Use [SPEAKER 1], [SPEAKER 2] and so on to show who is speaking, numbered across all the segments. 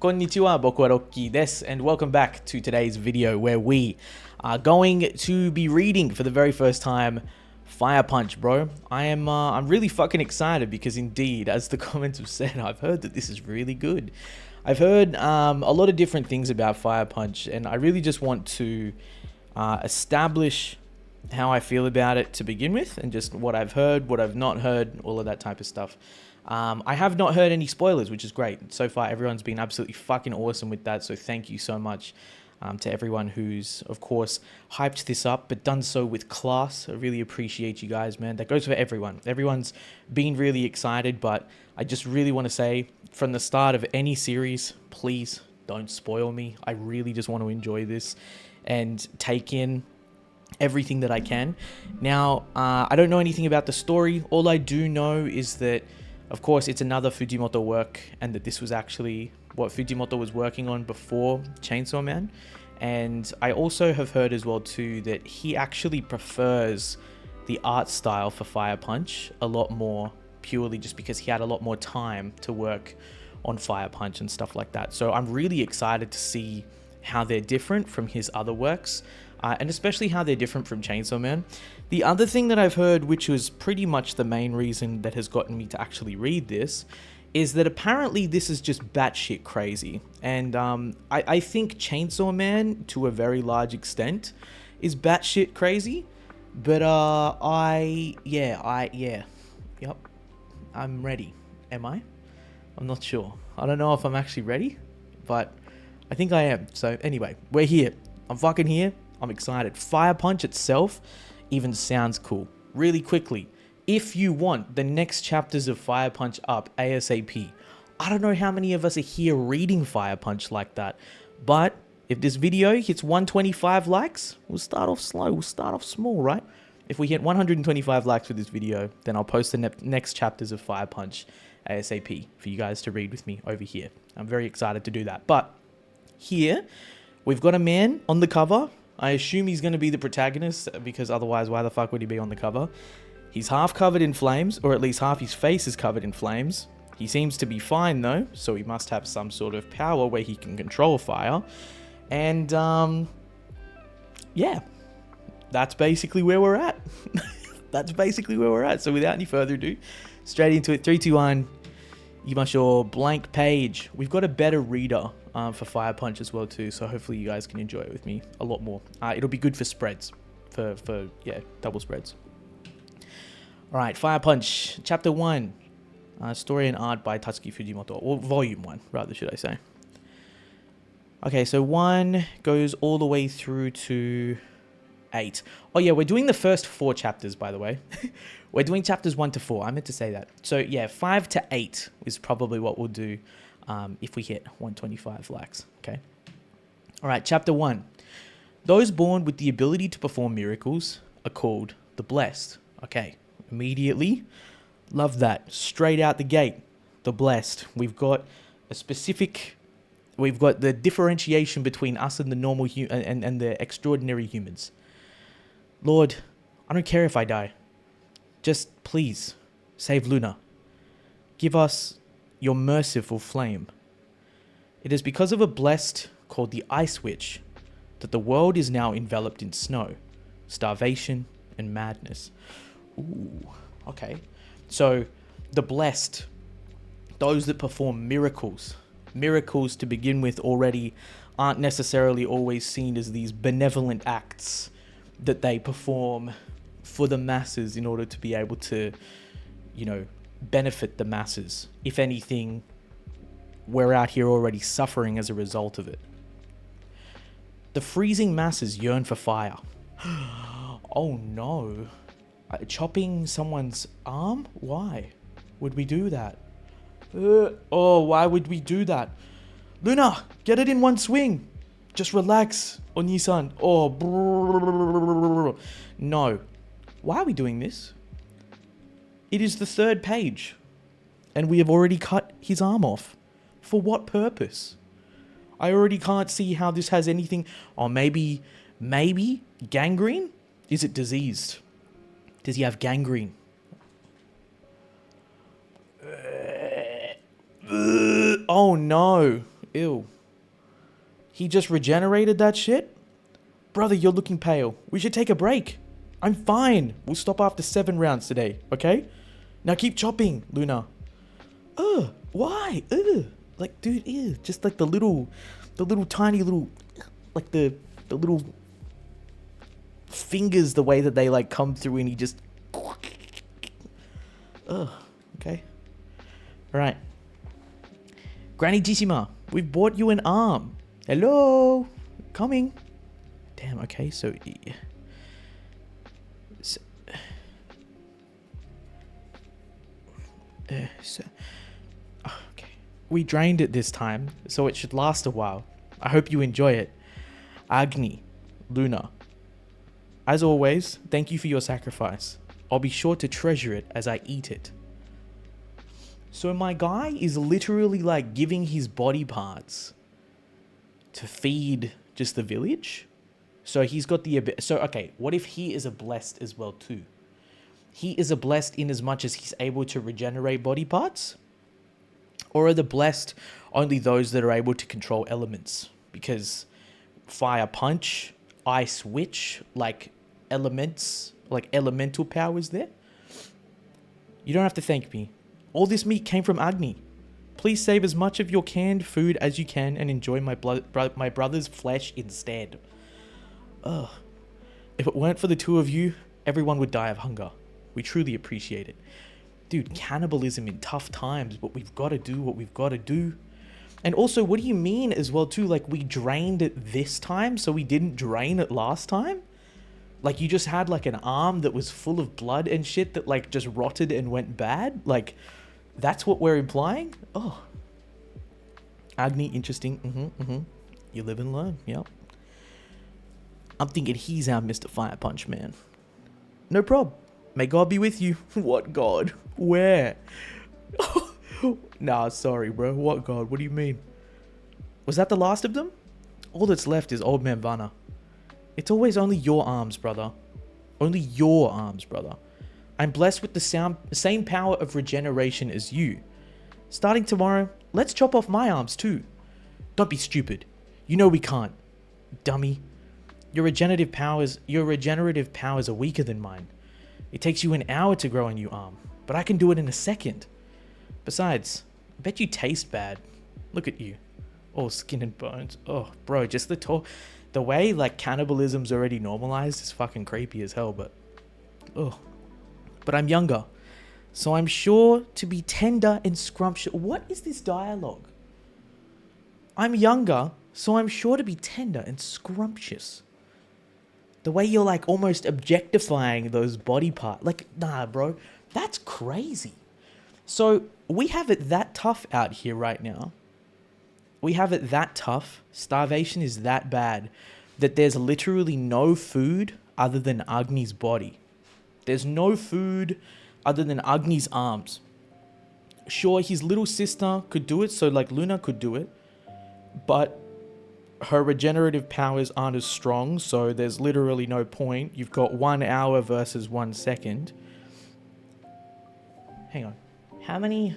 [SPEAKER 1] Konnichiwa, boku wa Rocky desu, and welcome back to today's video where we are going to be reading for the very first time Fire Punch, bro. I'm really fucking excited because indeed, as the comments have said, I've heard that this is really good. I've heard a lot of different things about Fire Punch, and I really just want to establish how I feel about it to begin with, and just what I've heard, what I've not heard, all of that type of stuff. I have not heard any spoilers, which is great. So far, everyone's been absolutely fucking awesome with that, so thank you so much to everyone who's, of course, hyped this up, but done so with class. I really appreciate you guys, man. That goes for everyone. Everyone's been really excited, but I just really want to say, from the start of any series, please don't spoil me. I really just want to enjoy this and take in everything that I can. Now, I don't know anything about the story. All I do know is that, of course, it's another Fujimoto work, and that this was actually what Fujimoto was working on before Chainsaw Man. And I also have heard as well too that he actually prefers the art style for Fire Punch a lot more, purely just because he had a lot more time to work on Fire Punch and stuff like that. So I'm really excited to see how they're different from his other works, and especially how they're different from Chainsaw Man. The other thing that I've heard, which was pretty much the main reason that has gotten me to actually read this, is that apparently this is just batshit crazy. And I think Chainsaw Man, to a very large extent, is batshit crazy. But yep, I'm ready. Am I? I'm not sure. I don't know if I'm actually ready, but I think I am. So anyway, we're here. I'm fucking here. I'm excited. Fire Punch itself even sounds cool. Really quickly, if you want the next chapters of Fire Punch up ASAP, I don't know how many of us are here reading Fire Punch like that, but if this video hits 125 likes, we'll start off slow. We'll start off small, right? If we hit 125 likes for this video, then I'll post the next chapters of Fire Punch ASAP for you guys to read with me over here. I'm very excited to do that. But here, we've got a man on the cover. I assume he's going to be the protagonist, because otherwise why the fuck would he be on the cover? He's half covered in flames, or at least half his face is covered in flames. He seems to be fine though, so he must have some sort of power where he can control fire. And yeah, that's basically where we're at. That's basically where we're at. So without any further ado, straight into it. 3, 2, 1. Yimasho, blank page. We've got a better reader for Fire Punch as well too, so hopefully you guys can enjoy it with me a lot more. It'll be good for spreads, for double spreads. Alright, Fire Punch, Chapter 1. Story and art by Tatsuki Fujimoto, or Volume 1, rather, should I say. Okay, so 1 goes all the way through to 8. Oh yeah, we're doing the first 4 chapters, by the way. We're doing chapters 1 to 4, I meant to say that. So yeah, 5 to 8 is probably what we'll do if we hit 125 likes, okay? Alright, Chapter 1. Those born with the ability to perform miracles are called the Blessed. Okay, immediately, love that. Straight out the gate, the Blessed. We've got a specific... We've got the differentiation between us and the normal and the extraordinary humans. Lord, I don't care if I die. Just please save Luna. Give us your merciful flame. It is because of a blessed called the Ice Witch that the world is now enveloped in snow, starvation, and madness. Ooh, okay. So the blessed, those that perform miracles. Miracles to begin with already aren't necessarily always seen as these benevolent acts that they perform for the masses in order to be able to, you know, benefit the masses. If anything, we're out here already suffering as a result of it. The freezing masses yearn for fire. Oh no. Chopping someone's arm? Why would we do that? Oh, why would we do that? Luna, get it in one swing. Just relax, Oni-san. Oh, brrr. No. Why are we doing this? It is the 3rd page, and we have already cut his arm off. For what purpose? I already can't see how this has anything... Oh, maybe gangrene? Is it diseased? Does he have gangrene? Oh no. Ew. He just regenerated that shit? Brother, you're looking pale. We should take a break. I'm fine. We'll stop after 7 rounds today, okay? Now keep chopping, Luna. Ugh, why? Ugh. Like, dude, ew. Just like the little tiny little, like the little fingers, the way that they like come through and he just... Ugh, okay. Alright. Granny Jishima, we've bought you an arm. Hello? Coming. Damn, okay, so... okay. We drained it this time, so it should last a while. I hope you enjoy it. Agni, Luna. As always, thank you for your sacrifice. I'll be sure to treasure it as I eat it. So my guy is literally like giving his body parts to feed just the village. So he's got the... So, okay, what if he is a blessed as well too? He is a blessed in as much as he's able to regenerate body parts? Or are the blessed only those that are able to control elements? Because fire punch, ice witch, like elements, like elemental powers there. You don't have to thank me. All this meat came from Agni. Please save as much of your canned food as you can and enjoy my brother's flesh instead. Ugh. If it weren't for the two of you, everyone would die of hunger. We truly appreciate it. Dude, cannibalism in tough times, but we've got to do what we've got to do. And also, what do you mean as well too, like we drained it this time, so we didn't drain it last time? Like you just had like an arm that was full of blood and shit that like just rotted and went bad? Like, that's what we're implying? Oh. Agni, interesting. You live and learn, yep. I'm thinking he's our Mr. Fire Punch man. No prob. May God be with you. What God? Where? Nah, sorry, bro. What God? What do you mean? Was that the last of them? All that's left is Old Man Vanna. It's always only your arms, brother. Only your arms, brother. I'm blessed with the same power of regeneration as you. Starting tomorrow, let's chop off my arms too. Don't be stupid. You know we can't. Dummy. Your regenerative powers are weaker than mine. It takes you an hour to grow a new arm, but I can do it in a second. Besides, I bet you taste bad. Look at you. All skin and bones. Oh, bro, just the way like cannibalism's already normalized is fucking creepy as hell, but... Oh. But I'm younger, so I'm sure to be tender and scrumptious. What is this dialogue? I'm younger, so I'm sure to be tender and scrumptious. The way you're like almost objectifying those body parts. Like, nah, bro, that's crazy. So we have it that tough out here right now. We have it that tough. Starvation is that bad that there's literally no food other than Agni's body. There's no food other than Agni's arms. Sure, his little sister could do it, so like Luna could do it, but her regenerative powers aren't as strong, so there's literally no point. You've got 1 hour versus 1 second. Hang on. How many...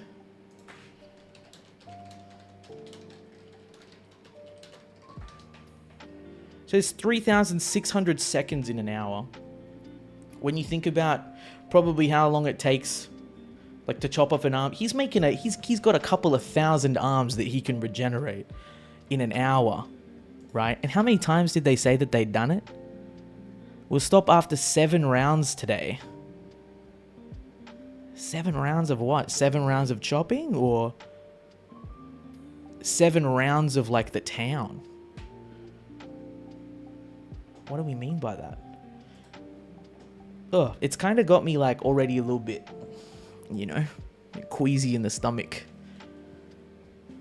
[SPEAKER 1] So there's 3,600 seconds in an hour. When you think about probably how long it takes like to chop off an arm, he's got a couple of thousand arms that he can regenerate in an hour, right? And how many times did they say that they'd done it? We'll stop after 7 rounds today. 7 rounds of what? 7 rounds of chopping, or 7 rounds of like the town? What do we mean by that? Ugh, it's kind of got me like already a little bit, you know, queasy in the stomach.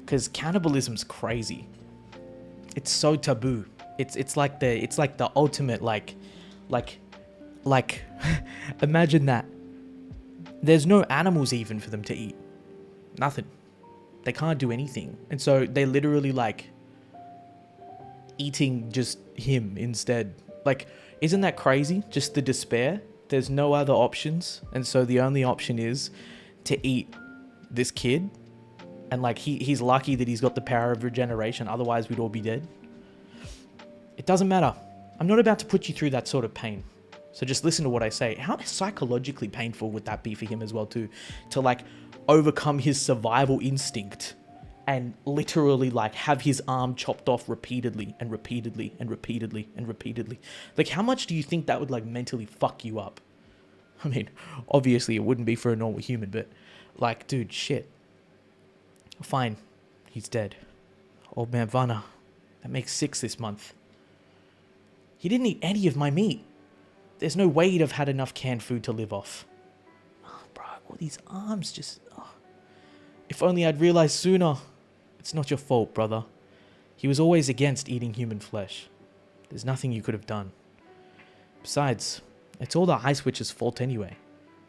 [SPEAKER 1] Because cannibalism's crazy. It's so taboo. It's like the ultimate like imagine that. There's no animals even for them to eat. Nothing. They can't do anything. And so they literally like eating just him instead. Like, isn't that crazy? Just the despair. There's no other options, and so the only option is to eat this kid. And like he's lucky that he's got the power of regeneration, otherwise we'd all be dead. It doesn't matter. I'm not about to put you through that sort of pain. So just listen to what I say. How psychologically painful would that be for him as well too? To like overcome his survival instinct and literally like have his arm chopped off repeatedly and repeatedly and repeatedly and repeatedly. Like how much do you think that would like mentally fuck you up? I mean, obviously it wouldn't be for a normal human, but like, dude, shit. Fine. He's dead. Old man Vanna. That makes 6 this month. He didn't eat any of my meat. There's no way he'd have had enough canned food to live off. Oh, bro, all these arms just... Oh. If only I'd realized sooner. It's not your fault, brother. He was always against eating human flesh. There's nothing you could have done. Besides, it's all the Ice Witch's fault anyway.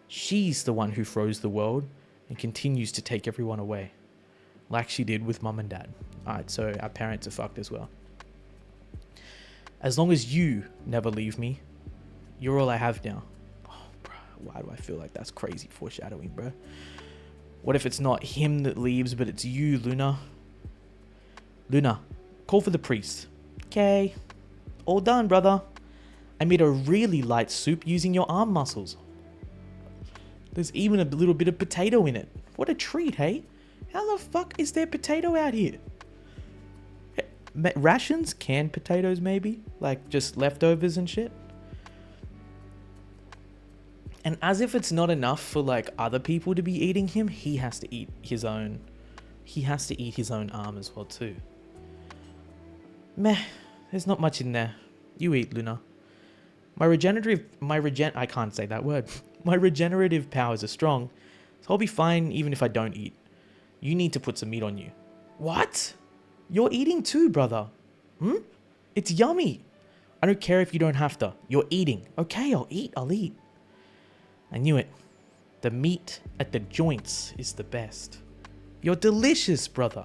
[SPEAKER 1] She's the one who froze the world and continues to take everyone away. Like she did with Mum and Dad. Alright, so our parents are fucked as well. As long as you never leave me, you're all I have now. Oh, bro, why do I feel like that's crazy foreshadowing, bro? What if it's not him that leaves, but it's you, Luna? Luna, call for the priest. Okay. All done, brother. I made a really light soup using your arm muscles. There's even a little bit of potato in it. What a treat, hey? How the fuck is there potato out here? Rations? Canned potatoes, maybe? Like, just leftovers and shit? And as if it's not enough for, like, other people to be eating him, he has to eat his own... He has to eat his own arm as well, too. Meh. There's not much in there. You eat, Luna. I can't say that word. My regenerative powers are strong, so I'll be fine even if I don't eat. You need to put some meat on you. What? You're eating too, brother. It's yummy. I don't care if you don't have to. You're eating. Okay, I'll eat. I knew it. The meat at the joints is the best. You're delicious, brother.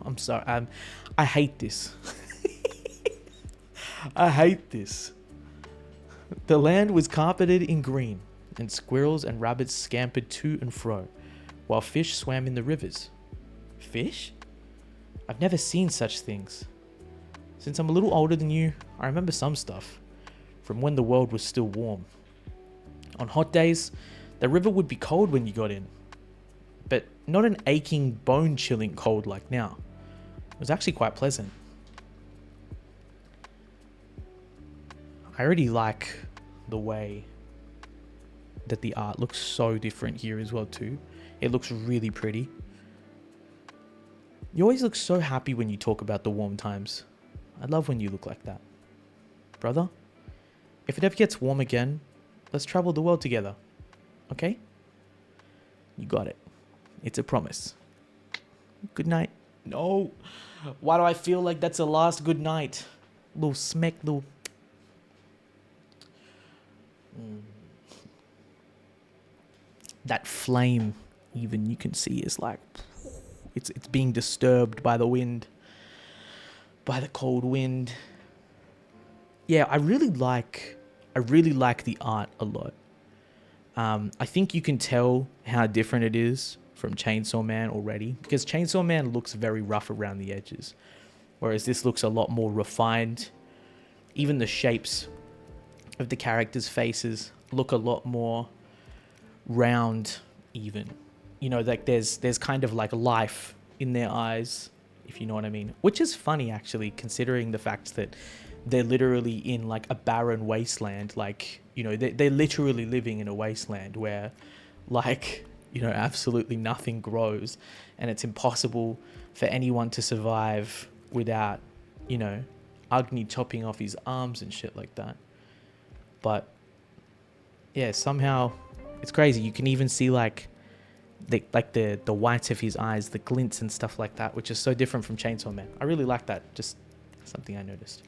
[SPEAKER 1] I'm sorry. I hate this. I hate this. The land was carpeted in green, and squirrels and rabbits scampered to and fro, while fish swam in the rivers. Fish? I've never seen such things. Since I'm a little older than you, I remember some stuff, from when the world was still warm. On hot days, the river would be cold when you got in, but not an aching, bone-chilling cold like now. It was actually quite pleasant. I already like the way that the art looks so different here as well too. It looks really pretty. You always look so happy when you talk about the warm times. I love when you look like that. Brother, if it ever gets warm again, let's travel the world together. Okay? You got it. It's a promise. Good night. No. Why do I feel like that's a last good night? Little smack, little... That flame, even you can see, is like... It's being disturbed by the wind. By the cold wind. Yeah, I really like the art a lot. I think you can tell how different it is from Chainsaw Man already, because Chainsaw Man looks very rough around the edges, whereas this looks a lot more refined. Even the shapes of the characters' faces look a lot more round, even. You know, like there's kind of like life in their eyes, if you know what I mean. Which is funny, actually, considering the fact that they're literally in like a barren wasteland. Like, you know, they're literally living in a wasteland where, like, you know, absolutely nothing grows, and it's impossible for anyone to survive without, you know, Agni chopping off his arms and shit like that. But yeah, somehow it's crazy. You can even see like the whites of his eyes, the glints and stuff like that, which is so different from Chainsaw Man. I really like that. Just something I noticed.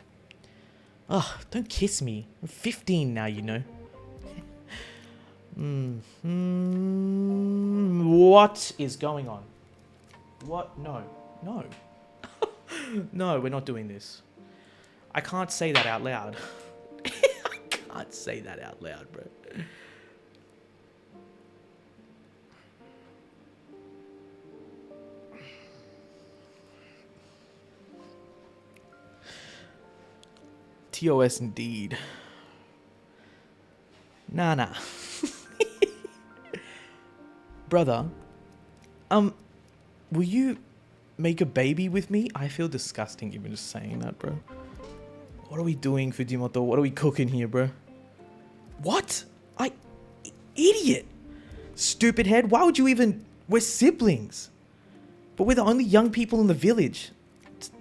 [SPEAKER 1] Oh, don't kiss me. I'm 15 now, you know. What is going on? What? No. No. No, we're not doing this. I can't say that out loud. I can't say that out loud, bro. TOS indeed. Nah. Brother, will you make a baby with me? I feel disgusting even just saying that, bro. What are we doing, Fujimoto? What are we cooking here, bro? What? Idiot! Stupid head, why would you even... We're siblings. But we're the only young people in the village.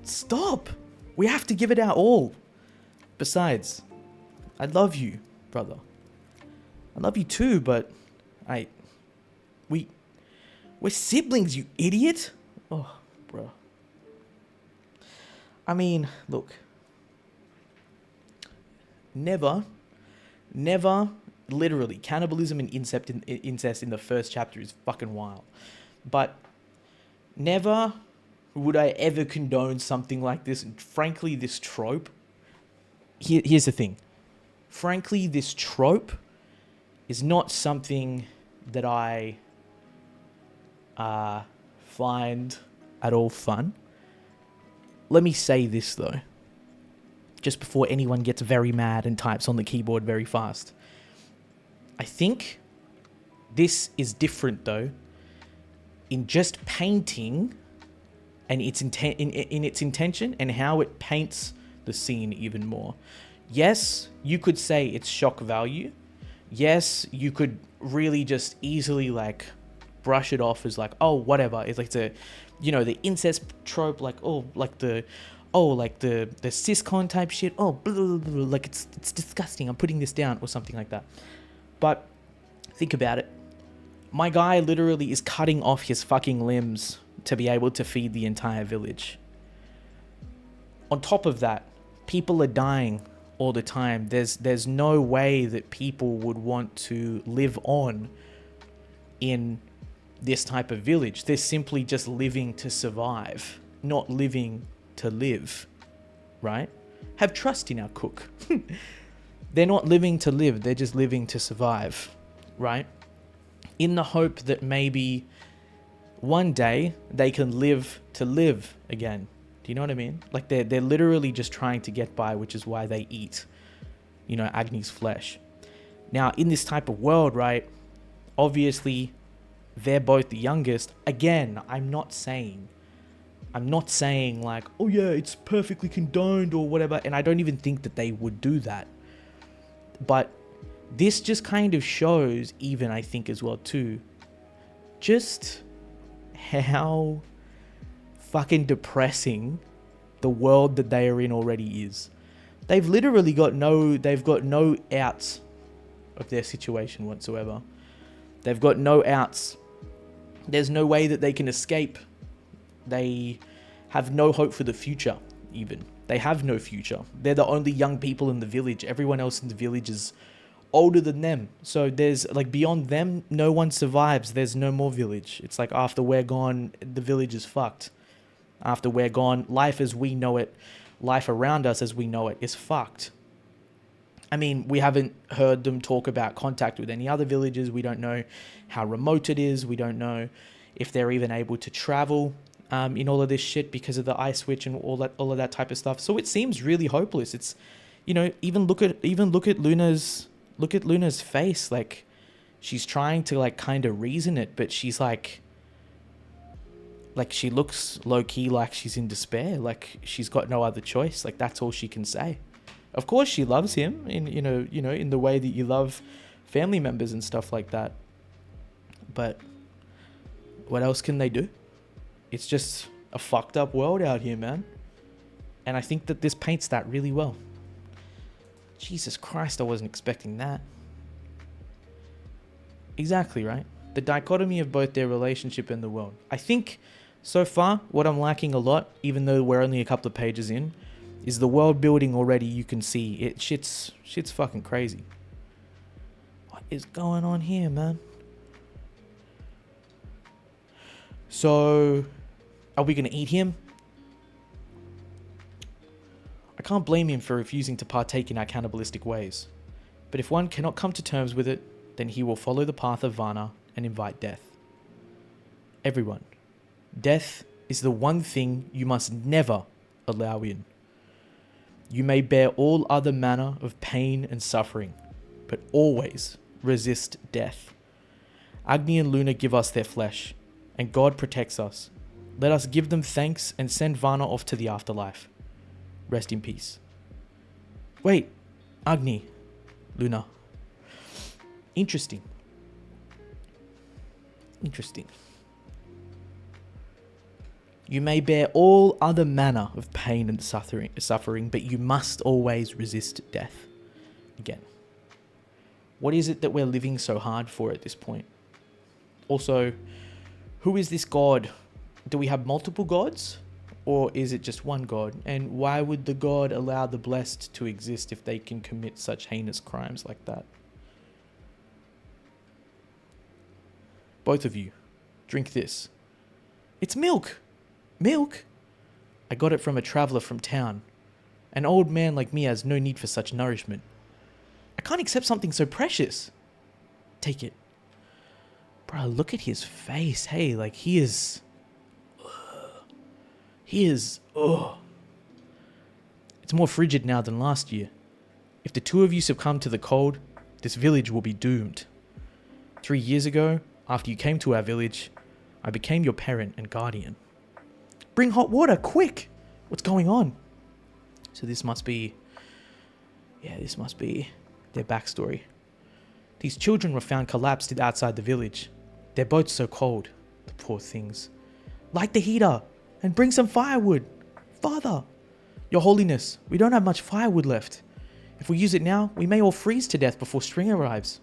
[SPEAKER 1] Stop! We have to give it our all. Besides, I love you, brother. I love you too, but... We're siblings, you idiot! Oh, bro. I mean, look. Never, literally, cannibalism and incest in the first chapter is fucking wild. But never would I ever condone something like this. And frankly, this trope... Here's the thing. Frankly, this trope is not something that I find at all fun. Let me say this, though. Just before anyone gets very mad and types on the keyboard very fast. I think this is different, though, in just painting and its in its intention and how it paints the scene even more. Yes, you could say it's shock value. Yes, you could really just easily like brush it off as like, oh, whatever. It's like the incest trope, like the siscon type shit. Oh, blah, blah, blah, like it's disgusting. I'm putting this down or something like that. But think about it. My guy literally is cutting off his fucking limbs to be able to feed the entire village. On top of that, people are dying all the time. There's no way that people would want to live on in this type of village. They're simply just living to survive, not living to live, right? Have trust in our cook. They're not living to live, they're just living to survive, right? In the hope that maybe one day they can live to live again. Do you know what I mean? Like they're literally just trying to get by, which is why they eat, Agni's flesh. Now, in this type of world, right, obviously they're both the youngest. Again, I'm not saying like, oh yeah, it's perfectly condoned or whatever, and I don't even think that they would do that. But this just kind of shows, even I think as well too, just how fucking depressing the world that they are in already is. They've literally got no outs of their situation whatsoever. They've got no outs. There's no way that they can escape. They have no hope for the future, even. They have no future. They're the only young people in the village. Everyone else in the village is older than them. So there's, like, beyond them, no one survives. There's no more village. It's like after we're gone, the village is fucked. After we're gone, life as we know it, life around us as we know it is fucked. I mean, we haven't heard them talk about contact with any other villages. We don't know how remote it is. We don't know if they're even able to travel in all of this shit because of the ice switch and all of that type of stuff. So it seems really hopeless. It's, even look at Luna's face. Like, she's trying to like kind of reason it, but she's like she looks low key like she's in despair. Like she's got no other choice. Like that's all she can say. Of course, she loves him in in the way that you love family members and stuff like that. But what else can they do? It's just a fucked up world out here, man. And I think that this paints that really well. Jesus Christ, I wasn't expecting that. Exactly, right? The dichotomy of both their relationship and the world. I think so far, what I'm lacking a lot, even though we're only a couple of pages in, is the world building already. You can see it. Shit's fucking crazy. What is going on here, man? So, are we going to eat him? I can't blame him for refusing to partake in our cannibalistic ways. But if one cannot come to terms with it, then he will follow the path of Vana and invite death. Everyone, death is the one thing you must never allow in. You may bear all other manner of pain and suffering, but always resist death. Agni and Luna give us their flesh, and God protects us. Let us give them thanks and send Vana off to the afterlife. Rest in peace. Wait, Agni, Luna. Interesting. You may bear all other manner of pain and suffering, but you must always resist death. Again, what is it that we're living so hard for at this point? Also, who is this God? Do we have multiple gods? Or is it just one God? And why would the God allow the blessed to exist if they can commit such heinous crimes like that? Both of you, drink this. It's milk! Milk? I got it from a traveller from town. An old man like me has no need for such nourishment. I can't accept something so precious. Take it. Bro, look at his face. Hey, like he is... It's more frigid now than last year. If the two of you succumb to the cold, this village will be doomed. 3 years ago, after you came to our village, I became your parent and guardian. Bring hot water, quick! What's going on? So this must be their backstory. These children were found collapsed outside the village. They're both so cold, the poor things. Light the heater and bring some firewood. Father, Your Holiness, we don't have much firewood left. If we use it now, we may all freeze to death before spring arrives.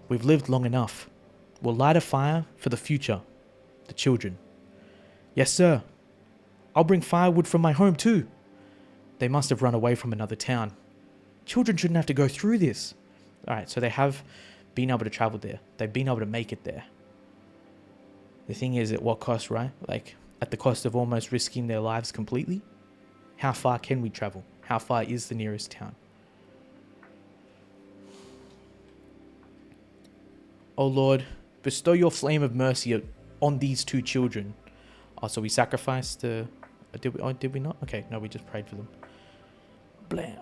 [SPEAKER 1] We've lived long enough. We'll light a fire for the future, the children. Yes, sir. I'll bring firewood from my home too. They must have run away from another town. Children shouldn't have to go through this. Alright, so they have been able to travel there. They've been able to make it there. The thing is, at what cost, right? Like, at the cost of almost risking their lives completely? How far can we travel? How far is the nearest town? O Lord, bestow your flame of mercy on these two children. Oh, so we sacrificed the... did we not? Okay, no, we just prayed for them. Blam.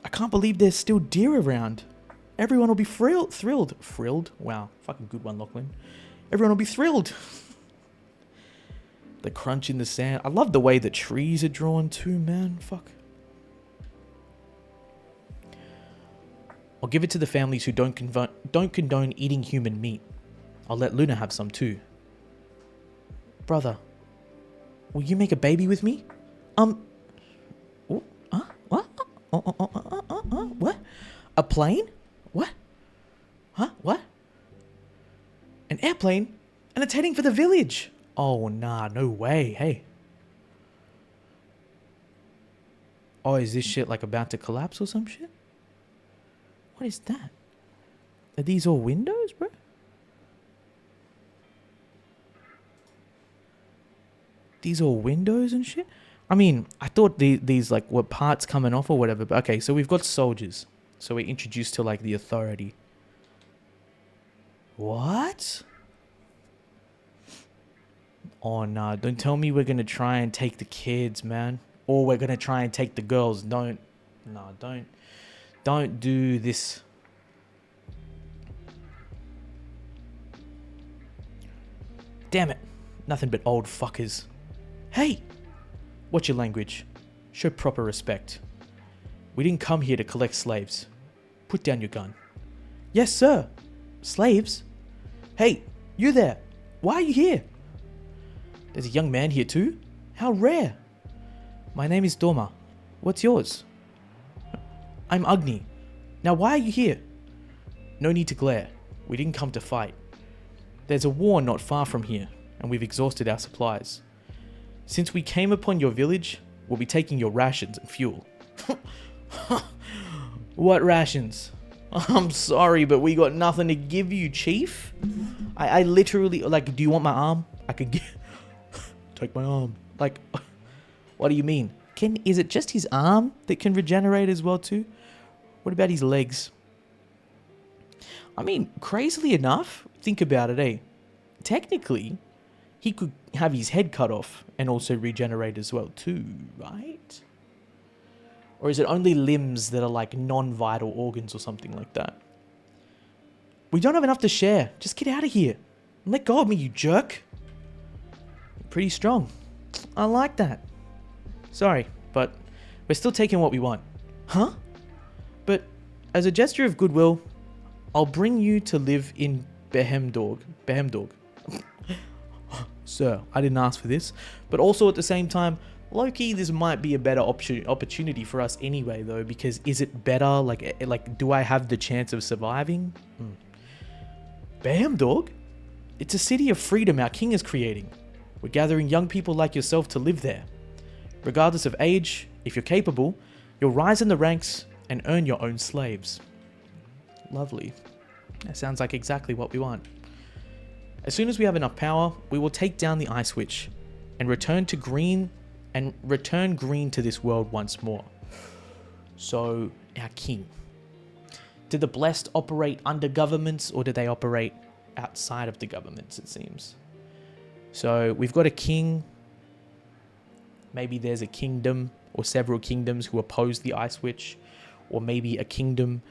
[SPEAKER 1] I can't believe there's still deer around. Everyone will be thrilled. Thrilled? Wow, fucking good one, Lachlan. Everyone will be thrilled. The crunch in the sand. I love the way the trees are drawn too, man. Fuck. I'll give it to the families who don't condone eating human meat. I'll let Luna have some too. Brother, will you make a baby with me? What? What? A plane? What? Huh? What? An airplane? And it's heading for the village. Oh, nah, no way. Hey. Oh, is this shit like about to collapse or some shit? What is that? Are these all windows, bro? These all windows and shit? I mean, I thought these like were parts coming off or whatever. But okay, so we've got soldiers. So we're introduced to like the authority. What? Oh, nah. Don't tell me we're going to try and take the kids, man. Or we're going to try and take the girls. Don't do this. Damn it. Nothing but old fuckers. Hey! Watch your language. Show proper respect. We didn't come here to collect slaves. Put down your gun. Yes, sir. Slaves? Hey, you there. Why are you here? There's a young man here too? How rare. My name is Doma. What's yours? I'm Agni. Now why are you here? No need to glare. We didn't come to fight. There's a war not far from here, and we've exhausted our supplies. Since we came upon your village, we'll be taking your rations and fuel. What rations? I'm sorry, but we got nothing to give you, chief. I literally, like, do you want my arm? I could get... Take my arm. Like, what do you mean? Is it just his arm that can regenerate as well too? What about his legs? I mean, crazily enough, think about it, eh? Technically, he could have his head cut off and also regenerate as well too, right? Or is it only limbs that are like non-vital organs or something like that? We don't have enough to share. Just get out of here. Let go of me, you jerk. Pretty strong. I like that. Sorry, but we're still taking what we want. Huh? But as a gesture of goodwill, I'll bring you to live in Behemdorg. Sir, I didn't ask for this. But also at the same time, low-key, this might be a better opportunity for us anyway, though, because is it better? Like, do I have the chance of surviving? Behemdorg? It's a city of freedom our king is creating. We're gathering young people like yourself to live there. Regardless of age, if you're capable, you'll rise in the ranks and earn your own slaves. Lovely. That sounds like exactly what we want. As soon as we have enough power, we will take down the ice witch and return green to this world once more. So, our king. Do the blessed operate under governments, or do they operate outside of the governments, it seems? So, we've got a king. Maybe there's a kingdom or several kingdoms who oppose the ice witch. Or maybe a kingdom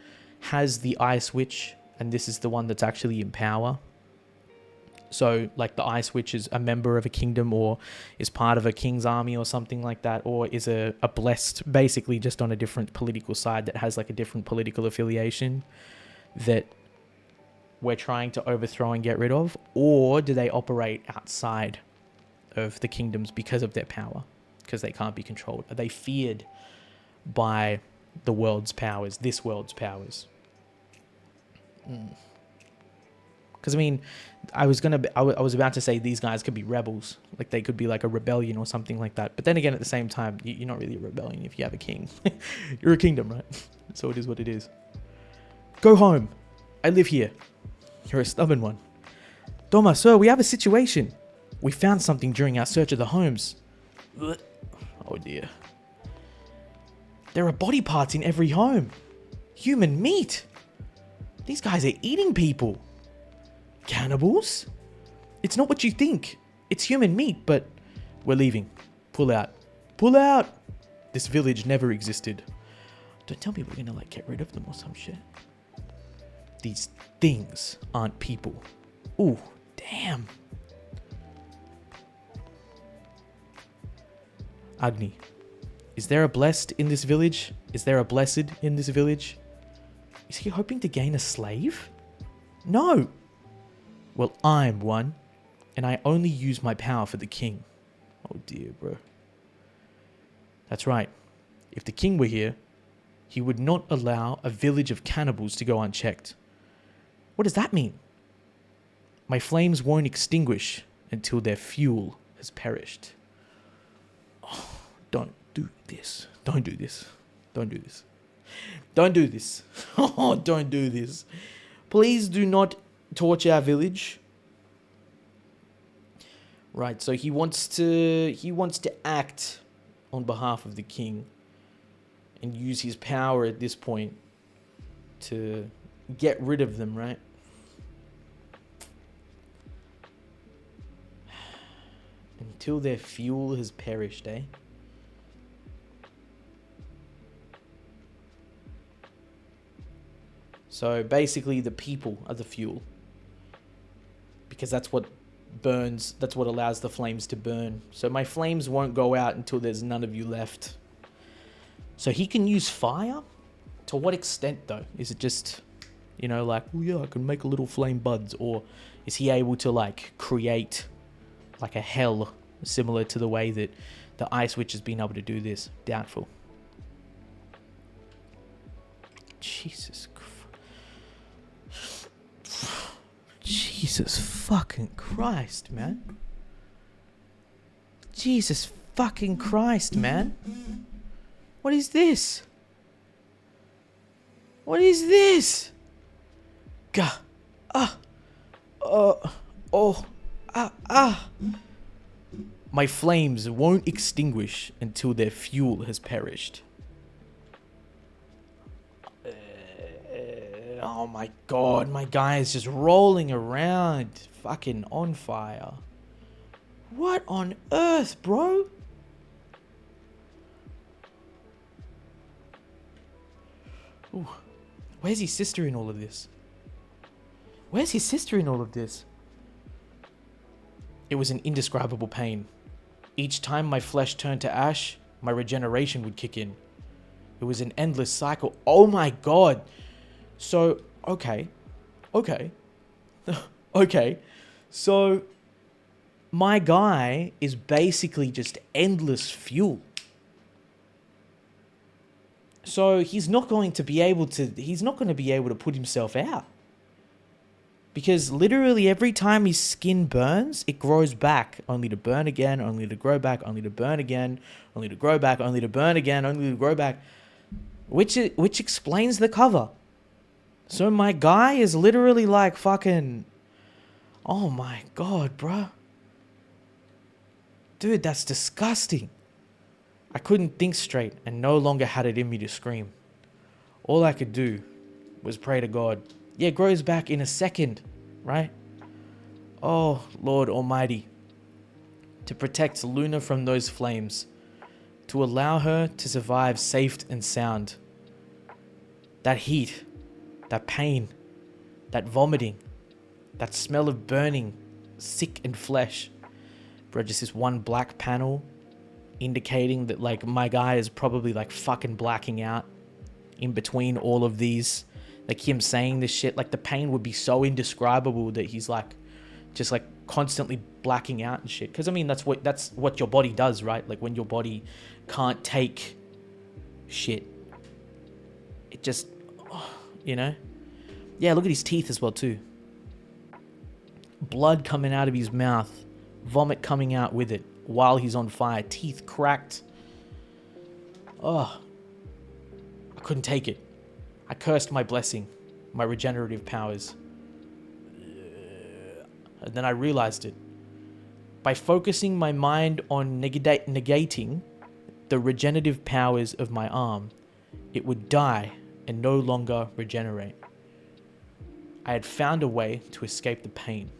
[SPEAKER 1] has the ice witch and this is the one that's actually in power. So, like, the Ice Witch is a member of a kingdom or is part of a king's army or something like that, or is a blessed, basically just on a different political side that has, like, a different political affiliation that we're trying to overthrow and get rid of? Or do they operate outside of the kingdoms because of their power? Because they can't be controlled? Are they feared by the world's powers, this world's powers? Because, I mean, I was about to say these guys could be rebels. Like, they could be like a rebellion or something like that. But then again, at the same time, you're not really a rebellion if you have a king. You're a kingdom, right? So it is what it is. Go home. I live here. You're a stubborn one. Doma, sir, we have a situation. We found something during our search of the homes. Oh, dear. There are body parts in every home. Human meat. These guys are eating people. Cannibals? It's not what you think. It's human meat, but we're leaving. Pull out. Pull out! This village never existed. Don't tell me we're gonna, like, get rid of them or some shit. These things aren't people. Ooh, damn. Agni, is there a blessed in this village? Is there a blessed in this village? Is he hoping to gain a slave? No! Well, I'm one, and I only use my power for the king. Oh dear, bro. That's right. If the king were here, he would not allow a village of cannibals to go unchecked. What does that mean? My flames won't extinguish until their fuel has perished. Oh, don't do this. Don't do this. Don't do this. Don't do this. Oh, don't do this. Please do not torch our village. Right, so he wants to act on behalf of the king and use his power at this point to get rid of them, right? Until their fuel has perished, eh? So basically the people are the fuel. Because that's what burns, that's what allows the flames to burn. So my flames won't go out until there's none of you left. So he can use fire? To what extent though? Is it just, you know, like, oh yeah, I can make a little flame buds? Or is he able to, like, create like a hell similar to the way that the Ice Witch has been able to do this? Doubtful. Jesus Christ. Jesus fucking Christ, man. Jesus fucking Christ, man. What is this? What is this? Gah. My flames won't extinguish until their fuel has perished. Oh my god, my guy is just rolling around, fucking on fire. What on earth, bro? Ooh. Where's his sister in all of this? Where's his sister in all of this? It was an indescribable pain. Each time my flesh turned to ash, my regeneration would kick in. It was an endless cycle. Oh my god. So, okay. Okay. So, my guy is basically just endless fuel. So, he's not going to be able to put himself out. Because literally every time his skin burns, it grows back, only to burn again, only to grow back, only to burn again, only to grow back, only to burn again, only to grow back. Which explains the cover. So my guy is literally like fucking... Oh my god, bruh. Dude, that's disgusting. I couldn't think straight and no longer had it in me to scream. All I could do was pray to God. Yeah, it grows back in a second, right? Oh, Lord Almighty. To protect Luna from those flames. To allow her to survive safe and sound. That heat, that pain, that vomiting, that smell of burning, sick and flesh. Bro, just this one black panel indicating that like my guy is probably like fucking blacking out in between all of these. Like him saying this shit, like the pain would be so indescribable that he's like just like constantly blacking out and shit. Because I mean that's what your body does, right? Like when your body can't take shit, it just, you know? Yeah, look at his teeth as well too. Blood coming out of his mouth, vomit coming out with it while he's on fire, teeth cracked. Oh, I couldn't take it. I cursed my blessing, my regenerative powers. And then I realized it. By focusing my mind on negating the regenerative powers of my arm, it would die and no longer regenerate. I had found a way to escape the pain.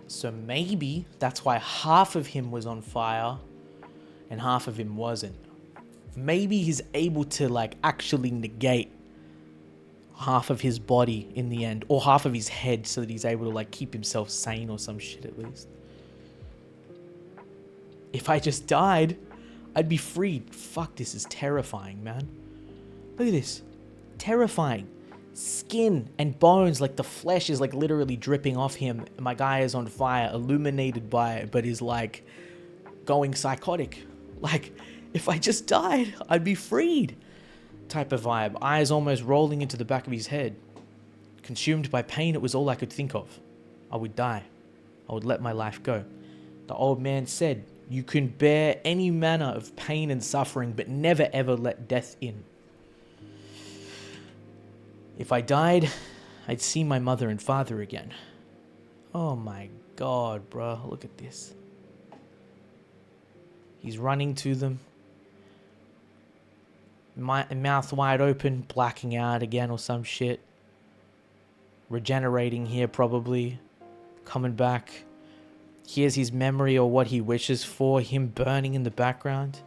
[SPEAKER 1] So maybe that's why half of him was on fire and half of him wasn't. Maybe he's able to like actually negate half of his body in the end, or half of his head, so that he's able to like keep himself sane or some shit at least. If I just died, I'd be freed. Fuck, this is terrifying, man. Look at this. Terrifying. Skin and bones, like the flesh is like literally dripping off him. My guy is on fire, illuminated by it, but is like going psychotic. Like, if I just died, I'd be freed. Type of vibe. Eyes almost rolling into the back of his head. Consumed by pain, it was all I could think of. I would die. I would let my life go. The old man said, "You can bear any manner of pain and suffering, but never ever let death in." If I died, I'd see my mother and father again. Oh my god, bro. Look at this. He's running to them. Mouth wide open, blacking out again or some shit. Regenerating here probably. Coming back. Here's his memory or what he wishes for. Him burning in the background.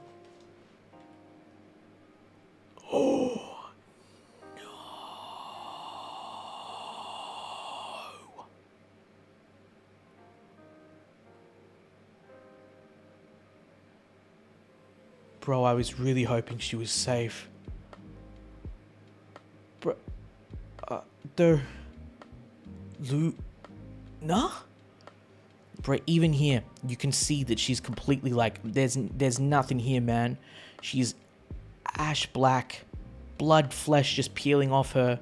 [SPEAKER 1] Oh. Bro, I was really hoping she was safe. Bro, Luna? Bro, even here, you can see that she's completely like, there's nothing here, man. She's ash black, blood, flesh just peeling off her.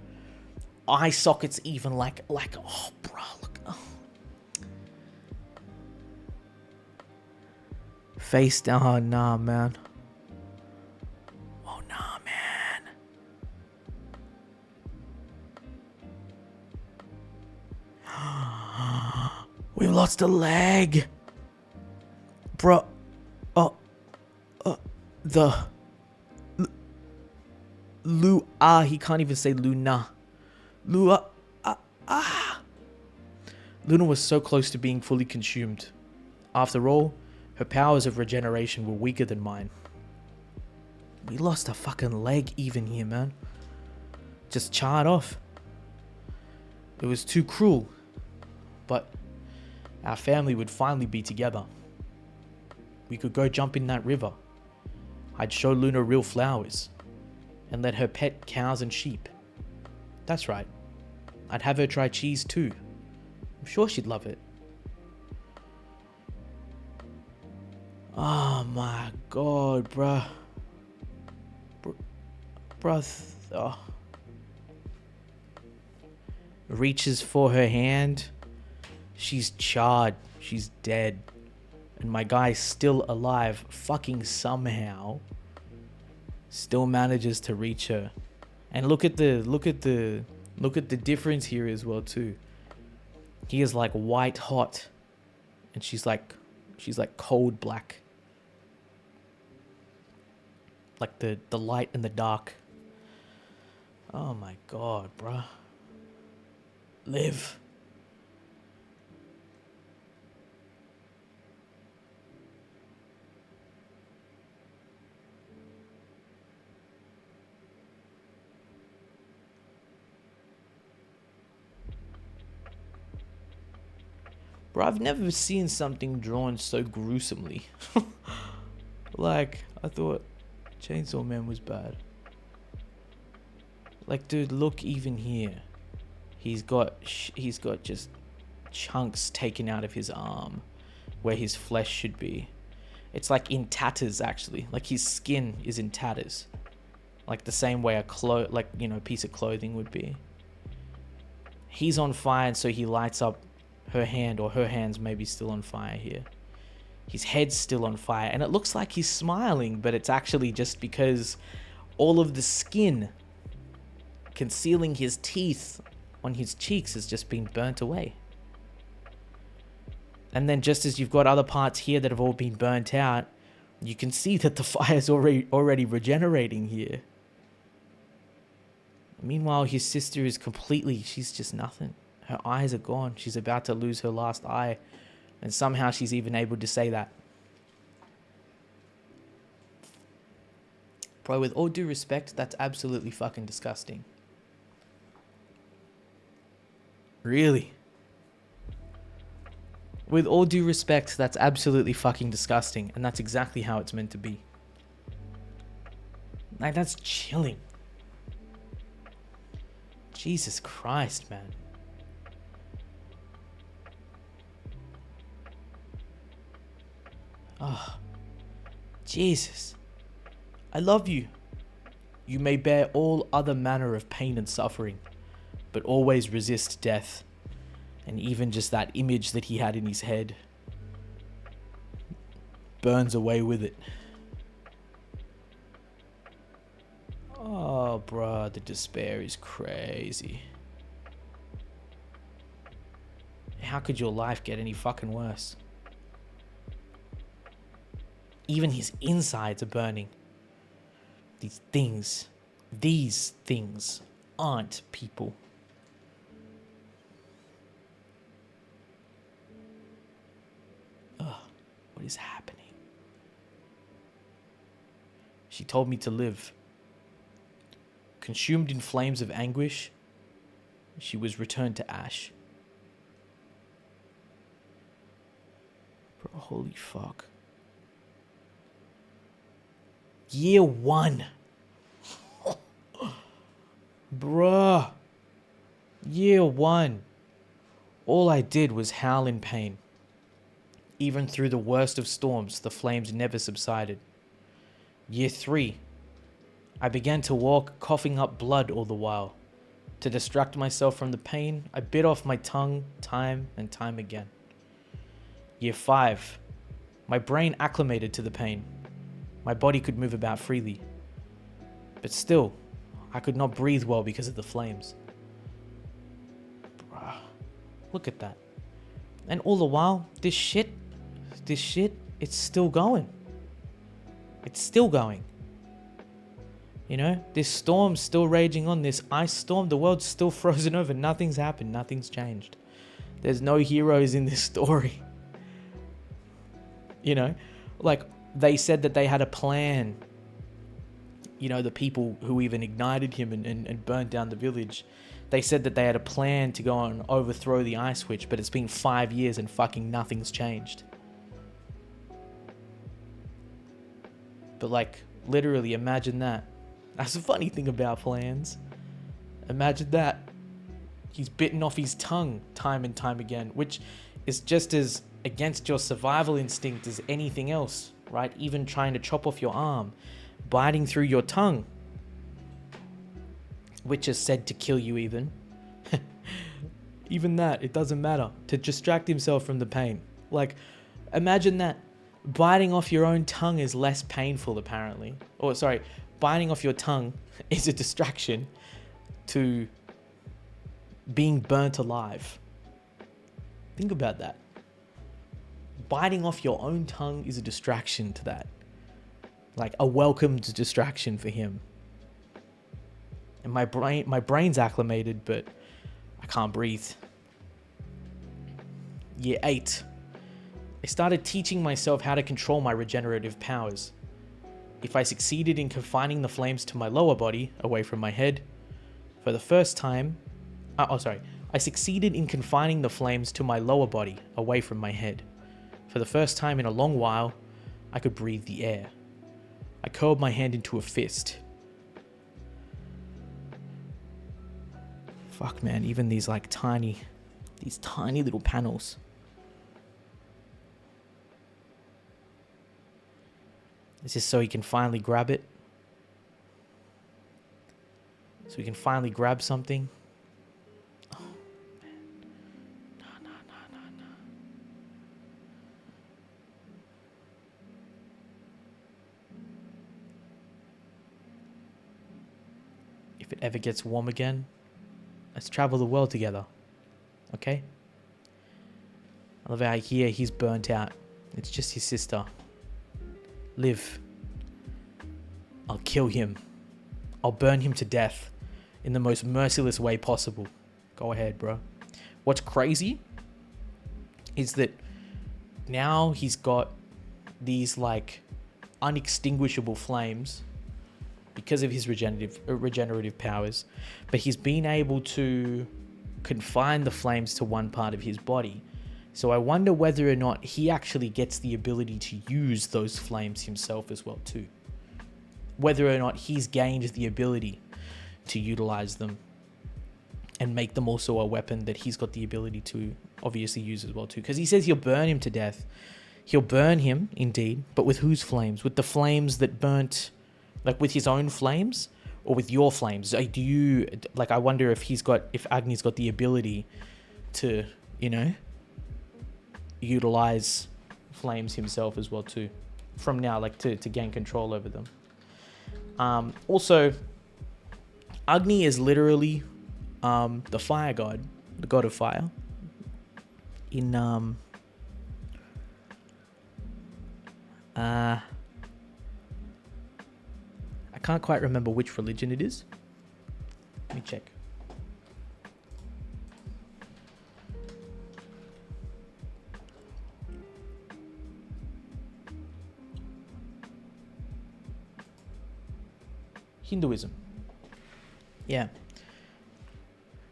[SPEAKER 1] Eye sockets even like, oh, bro, look. Oh. Face down, oh, nah, man. We lost a leg. Bro. He can't even say Luna. Lua. Luna was so close to being fully consumed. After all, her powers of regeneration were weaker than mine. We lost a fucking leg even here, man. Just charred off. It was too cruel. But our family would finally be together. We could go jump in that river. I'd show Luna real flowers. And let her pet cows and sheep. That's right. I'd have her try cheese too. I'm sure she'd love it. Oh my god, bruh. Bruh. Oh. Reaches for her hand. She's charred. She's dead. And my guy's still alive. Fucking somehow. Still manages to reach her. And look at the difference here as well too. He is like white hot. And she's like cold black. Like the light and the dark. Oh my god, bruh. Live. Bro, I've never seen something drawn so gruesomely. Like, I thought Chainsaw Man was bad. Like, dude, look even here. He's got just chunks taken out of his arm where his flesh should be. It's like in tatters, actually. Like his skin is in tatters. Like the same way a piece of clothing would be. He's on fire, and so he lights up her hand, or her hand's maybe still on fire here. His head's still on fire, and it looks like he's smiling, but it's actually just because all of the skin concealing his teeth on his cheeks has just been burnt away. And then just as you've got other parts here that have all been burnt out, you can see that the fire's already regenerating here. Meanwhile, his sister is she's just nothing. Her eyes are gone. She's about to lose her last eye. And somehow she's even able to say that. Bro, with all due respect, that's absolutely fucking disgusting. Really? With all due respect, that's absolutely fucking disgusting. And that's exactly how it's meant to be. Like, that's chilling. Jesus Christ, man. Oh, Jesus. I love you. You may bear all other manner of pain and suffering, but always resist death. And even just that image that he had in his head burns away with it. Oh, bruh, the despair is crazy. How could your life get any fucking worse? Even his insides are burning. These things aren't people. Ugh, what is happening? She told me to live. Consumed in flames of anguish, she was returned to ash. Bro, holy fuck. Year 1. Bruh. Year 1. All I did was howl in pain. Even through the worst of storms, the flames never subsided. Year 3. I began to walk, coughing up blood all the while. To distract myself from the pain, I bit off my tongue time and time again. Year 5. My brain acclimated to the pain. My body could move about freely. But still, I could not breathe well because of the flames. Bruh, look at that. And all the while, this shit, it's still going. It's still going. You know, this storm's still raging on, this ice storm, the world's still frozen over, nothing's happened, nothing's changed. There's no heroes in this story. You know, like they said that they had a plan. You know, the people who even ignited him and burnt down the village, they said that they had a plan to go and overthrow the Ice Witch, but it's been 5 years and fucking nothing's changed. But like, literally, imagine that. That's the funny thing about plans. Imagine that. He's bitten off his tongue time and time again, which is just as against your survival instinct as anything else, right? Even trying to chop off your arm, biting through your tongue, which is said to kill you even. Even that, it doesn't matter. To distract himself from the pain. Like, imagine that. Biting off your own tongue is less painful, apparently. Or, sorry, biting off your tongue is a distraction to being burnt alive. Think about that. Biting off your own tongue is a distraction to that. Like a welcomed distraction for him. And my brain's acclimated, but I can't breathe. Year 8. I started teaching myself how to control my regenerative powers. If I succeeded in confining the flames to my lower body, away from my head, for the first time... I succeeded in confining the flames to my lower body, away from my head. For the first time in a long while, I could breathe the air. I curled my hand into a fist. Fuck, man, even these like tiny little panels. This is so he can finally grab it. So he can finally grab something. Oh, man. No. If it ever gets warm again, let's travel the world together. Okay? I love how here he's burnt out. It's just his sister. Live. I'll kill him. I'll burn him to death in the most merciless way possible. Go ahead, bro. What's crazy is that now he's got these like unextinguishable flames because of his regenerative powers, but he's been able to confine the flames to one part of his body. So I wonder whether or not he actually gets the ability to use those flames himself as well too. Whether or not he's gained the ability to utilize them and make them also a weapon that he's got the ability to obviously use as well too. Because he says he'll burn him to death. He'll burn him, indeed, but with whose flames? With the flames that burnt, like with his own flames or with your flames? Do you, like, I wonder if Agni's got the ability to, you know, utilize flames himself as well too from now, like to gain control over them. Also, Agni is literally the fire god, the god of fire. In I can't quite remember which religion it is. Let me check. Hinduism. Yeah.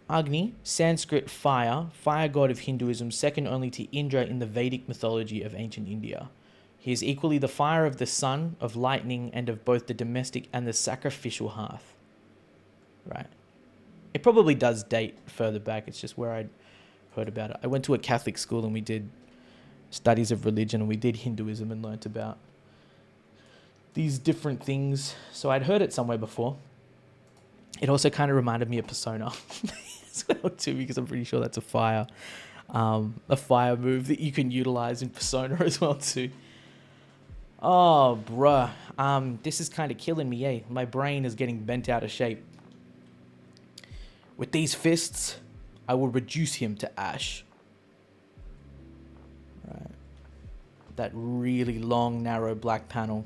[SPEAKER 1] Agni, Sanskrit fire god of Hinduism, second only to Indra in the Vedic mythology of ancient India. He is equally the fire of the sun, of lightning, and of both the domestic and the sacrificial hearth. Right. It probably does date further back. It's just where I'd heard about it. I went to a Catholic school and we did studies of religion and we did Hinduism and learnt about these different things. So I'd heard it somewhere before. It also kind of reminded me of Persona as well too, because I'm pretty sure that's a fire move that you can utilize in Persona as well too. Oh, bruh. This is kind of killing me, eh? My brain is getting bent out of shape. With these fists, I will reduce him to ash. Right. That really long, narrow black panel.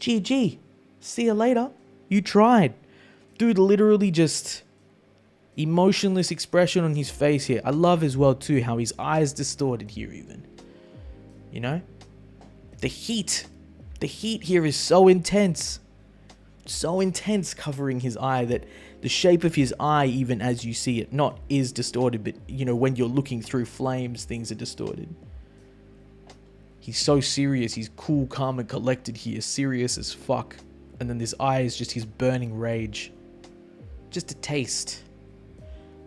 [SPEAKER 1] GG. See you later. You tried. Dude, literally just emotionless expression on his face here. I love as well too how his eyes distorted here even. You know? The heat here is so intense. So intense covering his eye that the shape of his eye, even as you see it, not is distorted, but you know, when you're looking through flames, things are distorted. He's so serious. He's cool, calm, and collected here. Serious as fuck. And then this eye is just his burning rage. Just a taste.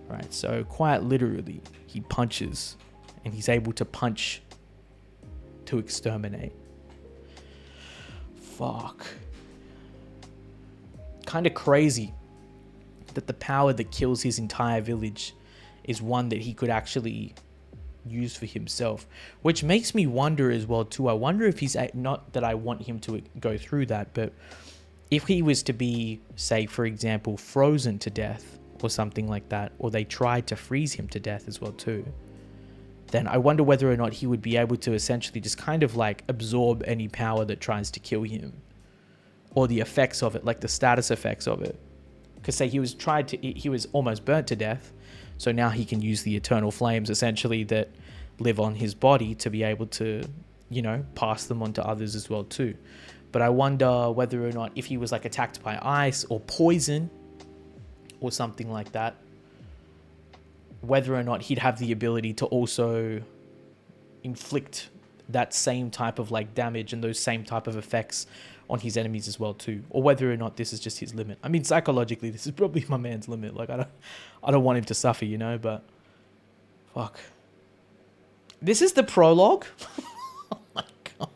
[SPEAKER 1] Right, so quite literally, he punches. And he's able to punch to exterminate. Fuck. Kind of crazy that the power that kills his entire village is one that he could actually use for himself, which makes me wonder as well too. I wonder if he's, not that I want him to go through that, but if he was to be, say for example, frozen to death or something like that, or they tried to freeze him to death as well too, then I wonder whether or not he would be able to essentially just kind of like absorb any power that tries to kill him, or the effects of it, like the status effects of it. Because say he was almost burnt to death, so now he can use the eternal flames essentially that live on his body to be able to, you know, pass them on to others as well too. But I wonder whether or not if he was like attacked by ice or poison or something like that, whether or not he'd have the ability to also inflict that same type of like damage and those same type of effects on his enemies as well too, or whether or not this is just his limit. I mean, psychologically, this is probably my man's limit. Like, I don't want him to suffer, you know, but fuck. This is the prologue. Oh my god.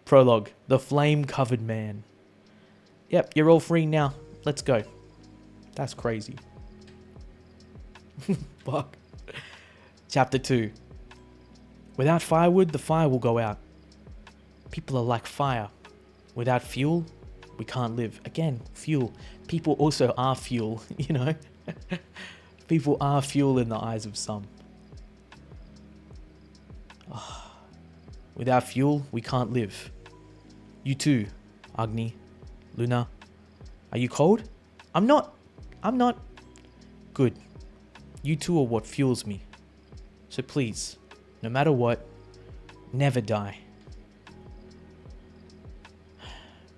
[SPEAKER 1] Prologue, the flame-covered man. Yep, you're all free now. Let's go. That's crazy. Fuck. Chapter 2. Without firewood, the fire will go out. People are like fire. Without fuel, we can't live. Again, fuel. People also are fuel, you know? People are fuel in the eyes of some. Oh. Without fuel, we can't live. You too, Agni, Luna. Are you cold? I'm not. Good. You two are what fuels me. So please, no matter what, never die.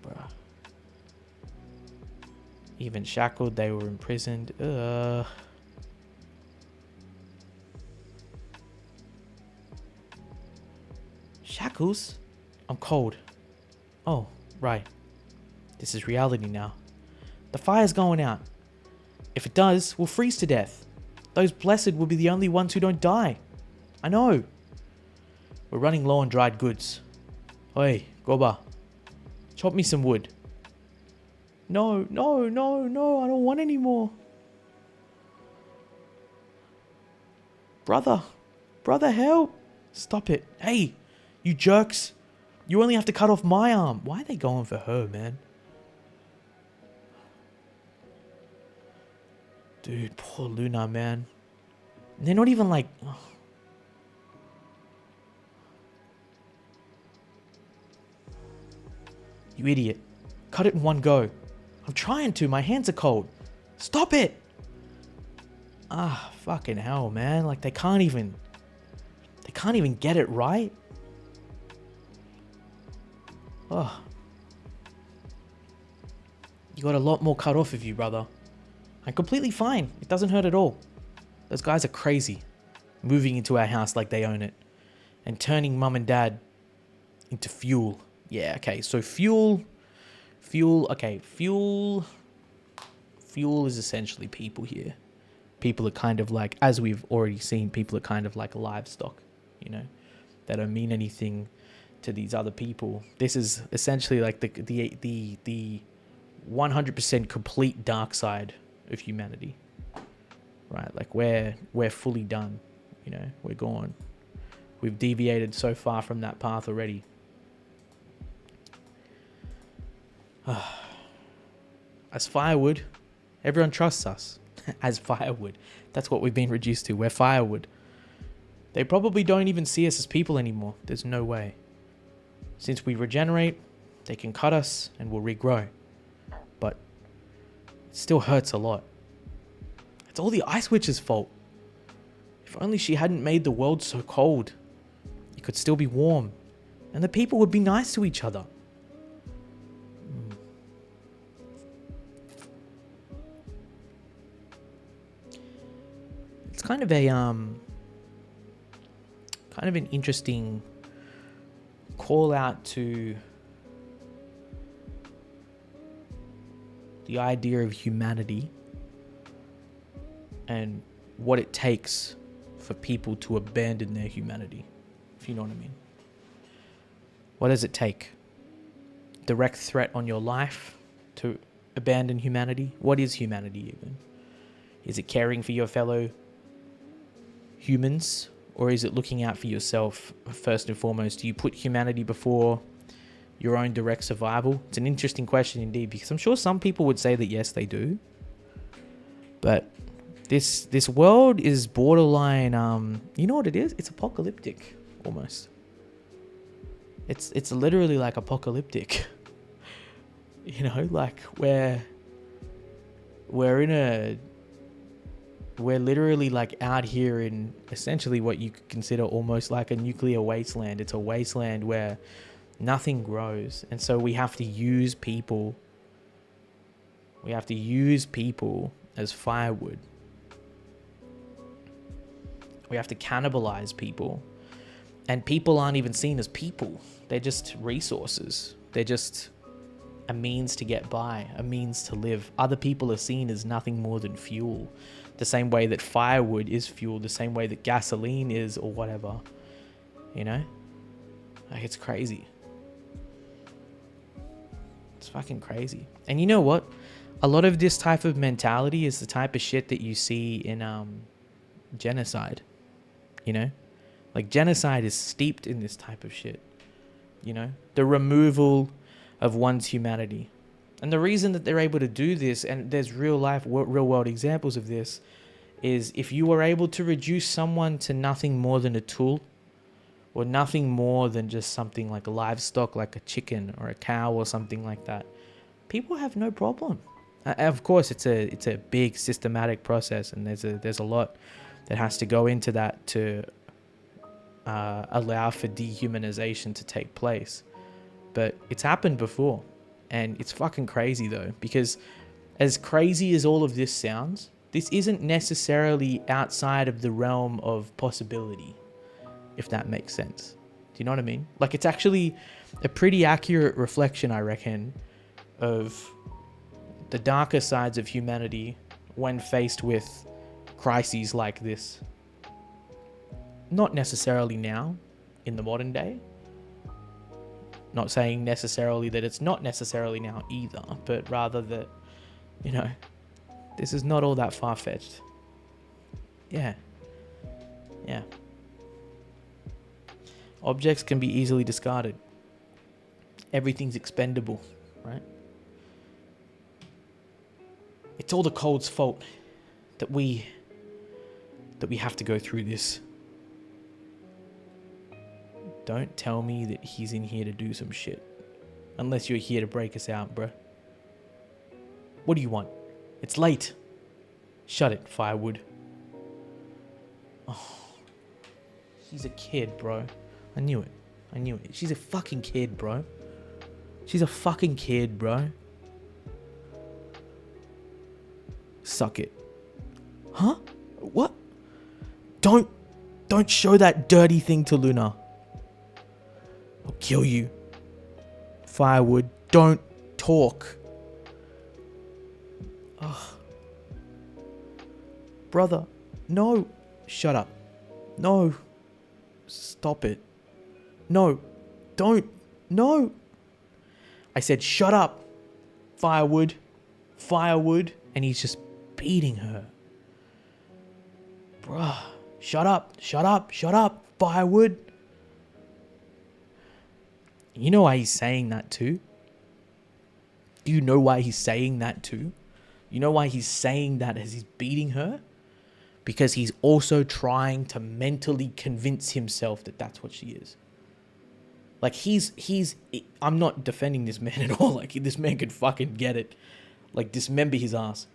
[SPEAKER 1] Bruh. Even shackled, they were imprisoned. Shackles? I'm cold. Oh, right. This is reality now. The fire's going out. If it does, we'll freeze to death. Those blessed will be the only ones who don't die. I know. We're running low on dried goods. Oi, Goba. Chop me some wood. No, I don't want any more. Brother, help. Stop it. Hey, you jerks. You only have to cut off my arm. Why are they going for her, man? Dude, poor Luna, man. They're not even like... Oh. You idiot. Cut it in one go. I'm trying to. My hands are cold. Stop it! Ah, fucking hell, man. Like, they can't even get it right. Oh. You got a lot more cut off of you, brother. I'm completely fine. It doesn't hurt at all. Those guys are crazy. Moving into our house like they own it. And turning mum and dad into fuel. Yeah, okay. So fuel is essentially people here. People are kind of like, as we've already seen, people are kind of like livestock, you know? They don't mean anything to these other people. This is essentially like the 100% complete dark side of humanity, right? Like we're fully done, you know, we're gone. We've deviated so far from that path already. As firewood, everyone trusts us. As firewood, that's what we've been reduced to. We're firewood. They probably don't even see us as people anymore. There's no way. Since we regenerate, they can cut us and we'll regrow. But it still hurts a lot. It's all the Ice Witch's fault. If only she hadn't made the world so cold. It could still be warm. And the people would be nice to each other. It's kind of an interesting call out to the idea of humanity and what it takes for people to abandon their humanity, if you know what I mean. What does it take? Direct threat on your life to abandon humanity? What is humanity even? Is it caring for your fellow humans, or is it looking out for yourself first and foremost? Do you put humanity before your own direct survival? It's an interesting question indeed, because I'm sure some people would say that yes, they do. But this world is borderline, you know what it is? It's apocalyptic, almost. It's literally like apocalyptic. You know, like we're literally like out here in essentially what you could consider almost like a nuclear wasteland. It's a wasteland where nothing grows. And so we have to use people. We have to use people as firewood. We have to cannibalize people. And people aren't even seen as people. They're just resources. They're just a means to get by, a means to live. Other people are seen as nothing more than fuel. The same way that firewood is fuel, the same way that gasoline is, or whatever. You know? Like, it's crazy. It's fucking crazy. And you know what? A lot of this type of mentality is the type of shit that you see in genocide. You know? Like, genocide is steeped in this type of shit. You know? The removal of one's humanity. And the reason that they're able to do this, and there's real world examples of this, is if you were able to reduce someone to nothing more than a tool, or nothing more than just something like livestock, like a chicken or a cow or something like that, people have no problem. Of course, it's a big systematic process, and there's a lot that has to go into that to allow for dehumanization to take place. But it's happened before. And it's fucking crazy though, because as crazy as all of this sounds, this isn't necessarily outside of the realm of possibility, if that makes sense. Do you know what I mean? Like, it's actually a pretty accurate reflection, I reckon, of the darker sides of humanity when faced with crises like this. Not necessarily now, in the modern day. Not saying necessarily that it's not necessarily now either, but rather that, you know, this is not all that far-fetched. Yeah. Yeah. Objects can be easily discarded. Everything's expendable, right? It's all the cold's fault that we have to go through this. Don't tell me that he's in here to do some shit. Unless you're here to break us out, bruh. What do you want? It's late. Shut it, firewood. Oh, she's a kid, bro. I knew it. She's a fucking kid, bro. She's a fucking kid, bro. Suck it. Huh? What? Don't show that dirty thing to Luna. I'll kill you. Firewood, don't talk. Ugh. Brother, no. Shut up. No. Stop it. No. Don't. No. I said shut up. Firewood. Firewood. And he's just beating her. Bruh. Shut up. Shut up. Shut up. Firewood. You know why he's saying that too? Do you know why he's saying that too? You know why he's saying that as he's beating her? Because he's also trying to mentally convince himself that that's what she is. Like, I'm not defending this man at all. Like, this man could fucking get it. Like, dismember his ass.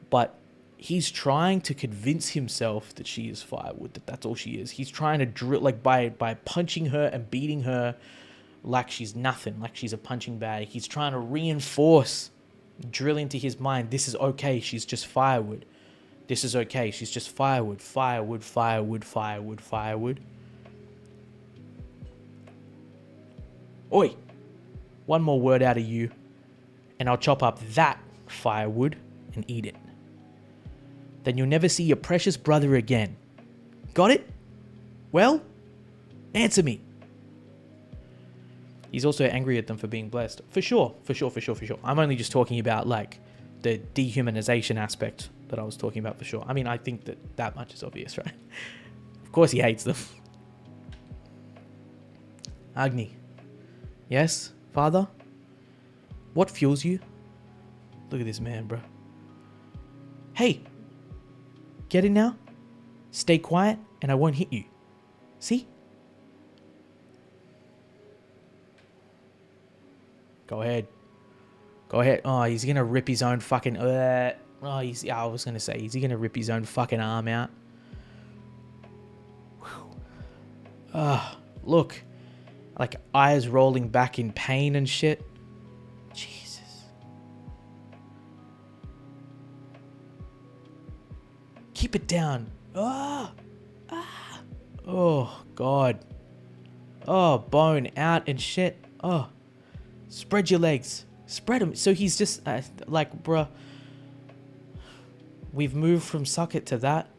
[SPEAKER 1] But he's trying to convince himself that she is firewood, that that's all she is. He's trying to drill, like, by punching her and beating her like she's nothing, like she's a punching bag. He's trying to reinforce, drill into his mind, this is okay, she's just firewood. This is okay, she's just firewood, firewood, firewood, firewood, firewood. Oi, one more word out of you, and I'll chop up that firewood and eat it. Then you'll never see your precious brother again. Got it? Well, answer me. He's also angry at them for being blessed. For sure. I'm only just talking about, like, the dehumanization aspect that I was talking about, for sure. I mean, I think that much is obvious, right? Of course he hates them. Agni. Yes, father? What fuels you? Look at this man, bro. Hey, get it now? Stay quiet and I won't hit you. See? Go ahead. Oh, he's gonna rip his own fucking... I was gonna say, is he gonna rip his own fucking arm out? Look. Like, eyes rolling back in pain and shit. Jesus. Keep it down. Oh, God. Oh, bone out and shit. Oh. Spread your legs. Spread them. So he's just like, bruh. We've moved from suck it to that.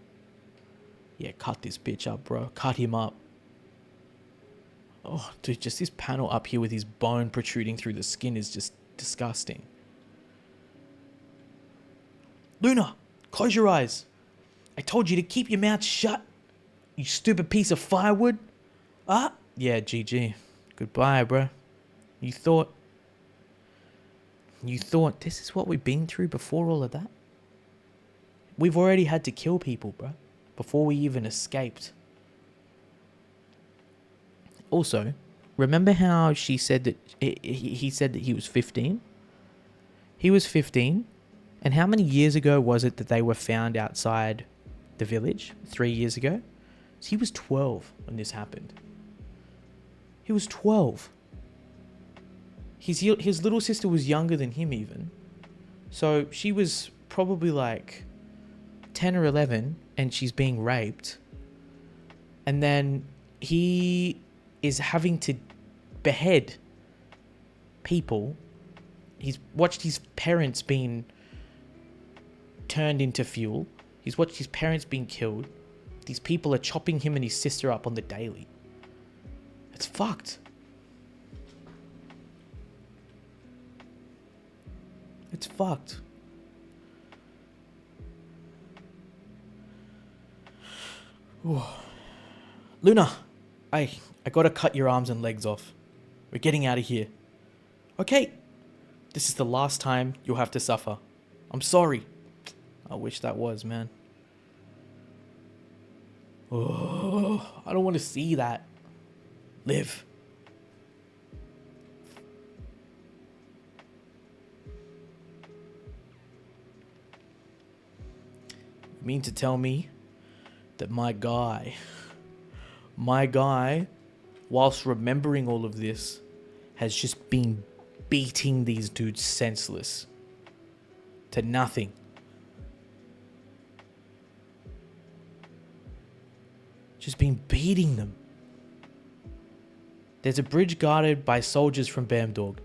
[SPEAKER 1] Yeah, cut this bitch up, bro. Cut him up. Oh, dude, just this panel up here with his bone protruding through the skin is just disgusting. Luna, close your eyes. I told you to keep your mouth shut. You stupid piece of firewood. Yeah, GG. Goodbye, bro. You thought this is what we've been through before all of that? We've already had to kill people, bro, before we even escaped. Also, remember how she said that he said that he was 15? He was 15. And how many years ago was it that they were found outside the village? 3 years ago? So he was 12 when this happened. He was 12. His little sister was younger than him even. So she was probably like 10 or 11 and she's being raped. And then he is having to behead people. He's watched his parents being turned into fuel. He's watched his parents being killed. These people are chopping him and his sister up on the daily. It's fucked. It's fucked. Ooh. Luna, I gotta cut your arms and legs off. We're getting out of here. Okay. This is the last time you'll have to suffer. I'm sorry. I wish that was, man. Oh, I don't want to see that. Live. You mean to tell me that my guy, whilst remembering all of this, has just been beating these dudes senseless to nothing? Just been beating them. There's a bridge guarded by soldiers from Bamdorg.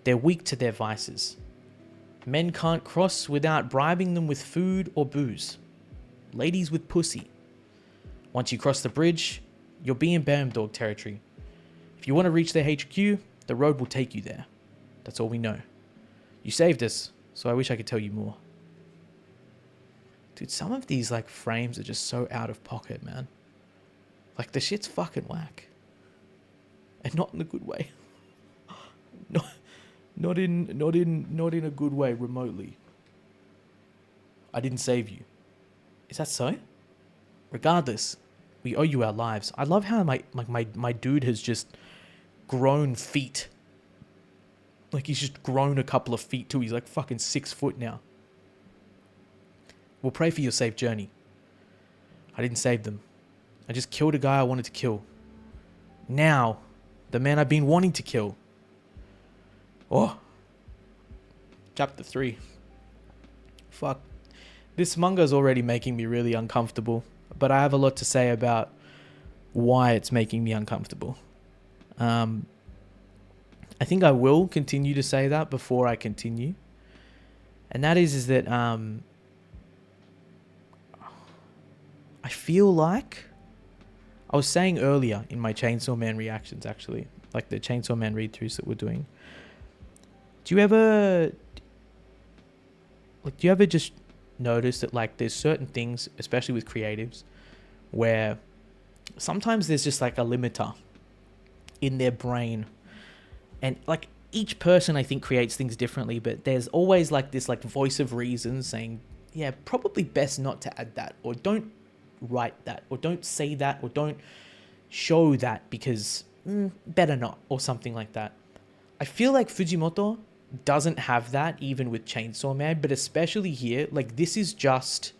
[SPEAKER 1] They're weak to their vices. Men can't cross without bribing them with food or booze. Ladies with pussy. Once you cross the bridge, you'll be in Bamdorg territory. If you want to reach their HQ, the road will take you there. That's all we know. You saved us, so I wish I could tell you more. Dude, some of these like frames are just so out of pocket, man. Like, the shit's fucking whack. And not in a good way. Not in a good way remotely. I didn't save you. Is that so? Regardless, we owe you our lives. I love how my dude has just grown feet. Like, he's just grown a couple of feet too. He's like fucking 6 foot now. We'll pray for your safe journey. I didn't save them. I just killed a guy I wanted to kill. Now, the man I've been wanting to kill. Oh. Chapter 3. Fuck. This manga is already making me really uncomfortable, but I have a lot to say about why it's making me uncomfortable. I think I will continue to say that before I continue. And that is that I feel like I was saying earlier in my Chainsaw Man reactions, actually, like the Chainsaw Man read-throughs that we're doing. Do you ever just notice that, like, there's certain things, especially with creatives, where sometimes there's just like a limiter in their brain, and like each person I think creates things differently, but there's always like this like voice of reason saying, yeah, probably best not to add that, or don't write that, or don't say that, or don't show that because better not, or something like that. I feel like Fujimoto doesn't have that even with Chainsaw Man, but especially here, like, this is just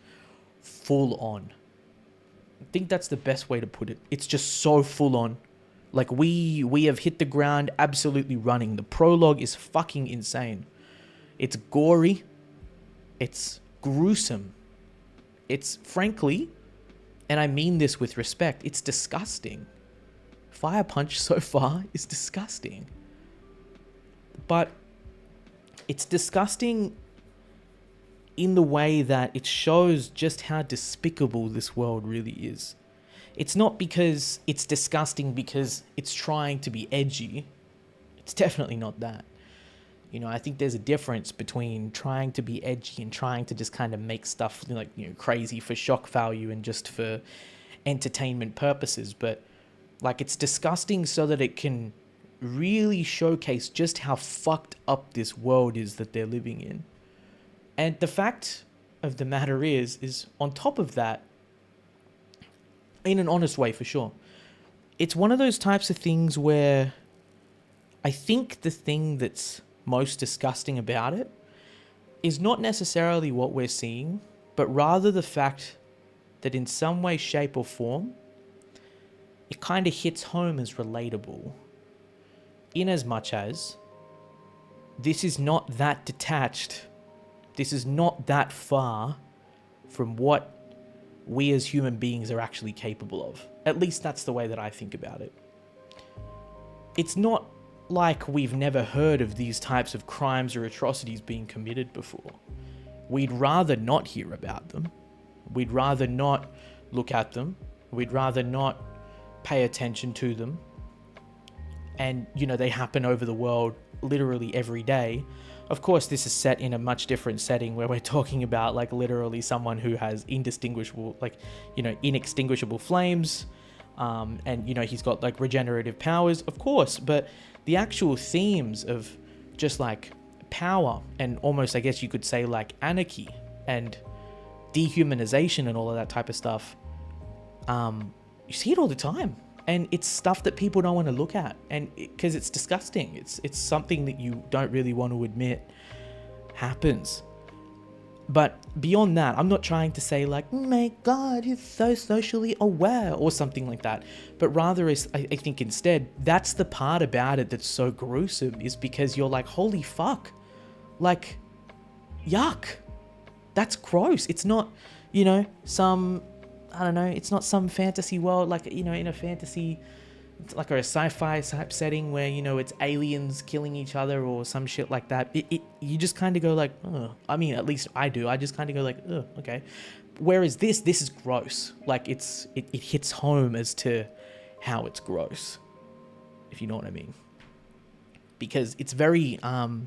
[SPEAKER 1] full on. I think that's the best way to put it. It's just so full on. Like, we have hit the ground absolutely running. The prologue is fucking insane. It's gory. It's gruesome. It's, frankly, and I mean this with respect, it's disgusting. Fire Punch so far is disgusting. But it's disgusting in the way that it shows just how despicable this world really is. It's not because it's disgusting because it's trying to be edgy. It's definitely not that. You know, I think there's a difference between trying to be edgy and trying to just kind of make stuff like, you know, crazy for shock value and just for entertainment purposes. But like, it's disgusting so that it can really showcase just how fucked up this world is that they're living in. And the fact of the matter is on top of that, in an honest way for sure, it's one of those types of things where I think the thing that's most disgusting about it is not necessarily what we're seeing, but rather the fact that in some way, shape or form, it kind of hits home as relatable. In as much as this is not that detached, this is not that far from what we as human beings are actually capable of. At least that's the way that I think about it. It's not like we've never heard of these types of crimes or atrocities being committed before. We'd rather not hear about them. We'd rather not look at them. We'd rather not pay attention to them. And, you know, they happen over the world literally every day. Of course, this is set in a much different setting where we're talking about, like, literally someone who has indistinguishable, like, you know, inextinguishable flames. And, you know, he's got, like, regenerative powers, of course. But the actual themes of just, like, power and almost, I guess you could say, like, anarchy and dehumanization and all of that type of stuff, you see it all the time. And it's stuff that people don't want to look at, and because it's disgusting. It's something that you don't really want to admit happens. But beyond that, I'm not trying to say like, oh my God, he's so socially aware or something like that. But rather, I think instead, that's the part about it that's so gruesome, is because you're like, holy fuck, like, yuck, that's gross. It's not, you know, I don't know, it's not some fantasy world, like, you know, in a fantasy, like a sci-fi type setting where, you know, it's aliens killing each other or some shit like that. You just kind of go like, oh, I mean, at least I do. I just kind of go like, oh, okay. Whereas this is gross. Like, it hits home as to how it's gross, if you know what I mean. Because it's very, I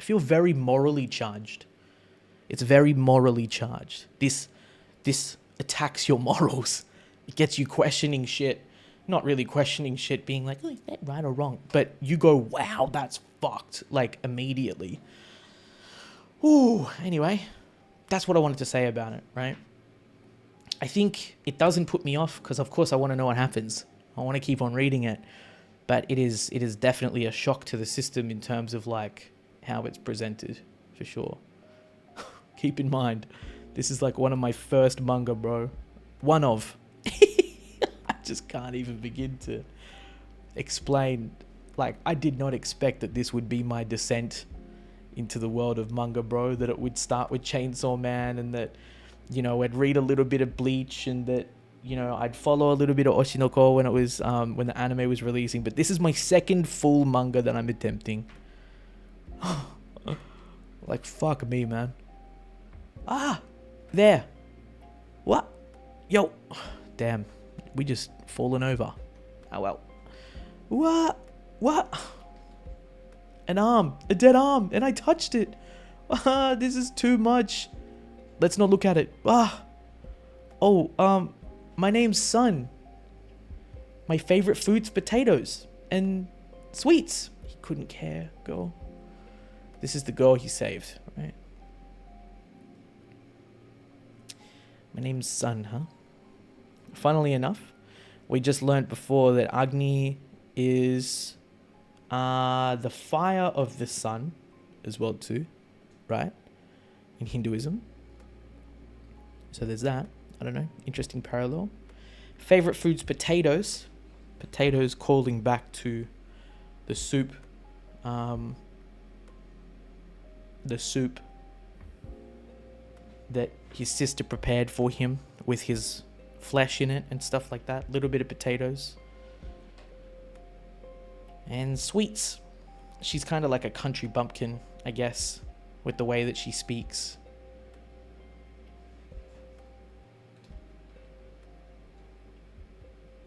[SPEAKER 1] feel very morally charged. It's very morally charged. This attacks your morals. It gets you questioning shit. Not really questioning shit, being like, oh, is that right or wrong? But you go, wow, that's fucked, like, immediately. Ooh, anyway, that's what I wanted to say about it, right? I think it doesn't put me off, because of course I want to know what happens. I want to keep on reading it, but it is definitely a shock to the system in terms of like how it's presented, for sure. Keep in mind, this is like one of my first manga, bro. One of. I just can't even begin to explain. Like, I did not expect that this would be my descent into the world of manga, bro. That it would start with Chainsaw Man, and that, you know, I'd read a little bit of Bleach, and that, you know, I'd follow a little bit of Oshinoko when it was when the anime was releasing. But this is my second full manga that I'm attempting. Like, fuck me, man. Ah, there. What? Yo, damn, we just fallen over. Oh well. What? An arm, a dead arm, and I touched it. Ah, this is too much. Let's not look at it. Ah. Oh, my name's Sun. My favorite food's potatoes and sweets. He couldn't care, girl. This is the girl he saved, right? My name's Sun, huh? Funnily enough, we just learnt before that Agni is the fire of the sun as well too, right? In Hinduism. So there's that. I don't know. Interesting parallel. Favorite foods, potatoes. Potatoes calling back to the soup. The soup that his sister prepared for him with his flesh in it and stuff like that. Little bit of potatoes. And sweets. She's kind of like a country bumpkin, I guess, with the way that she speaks.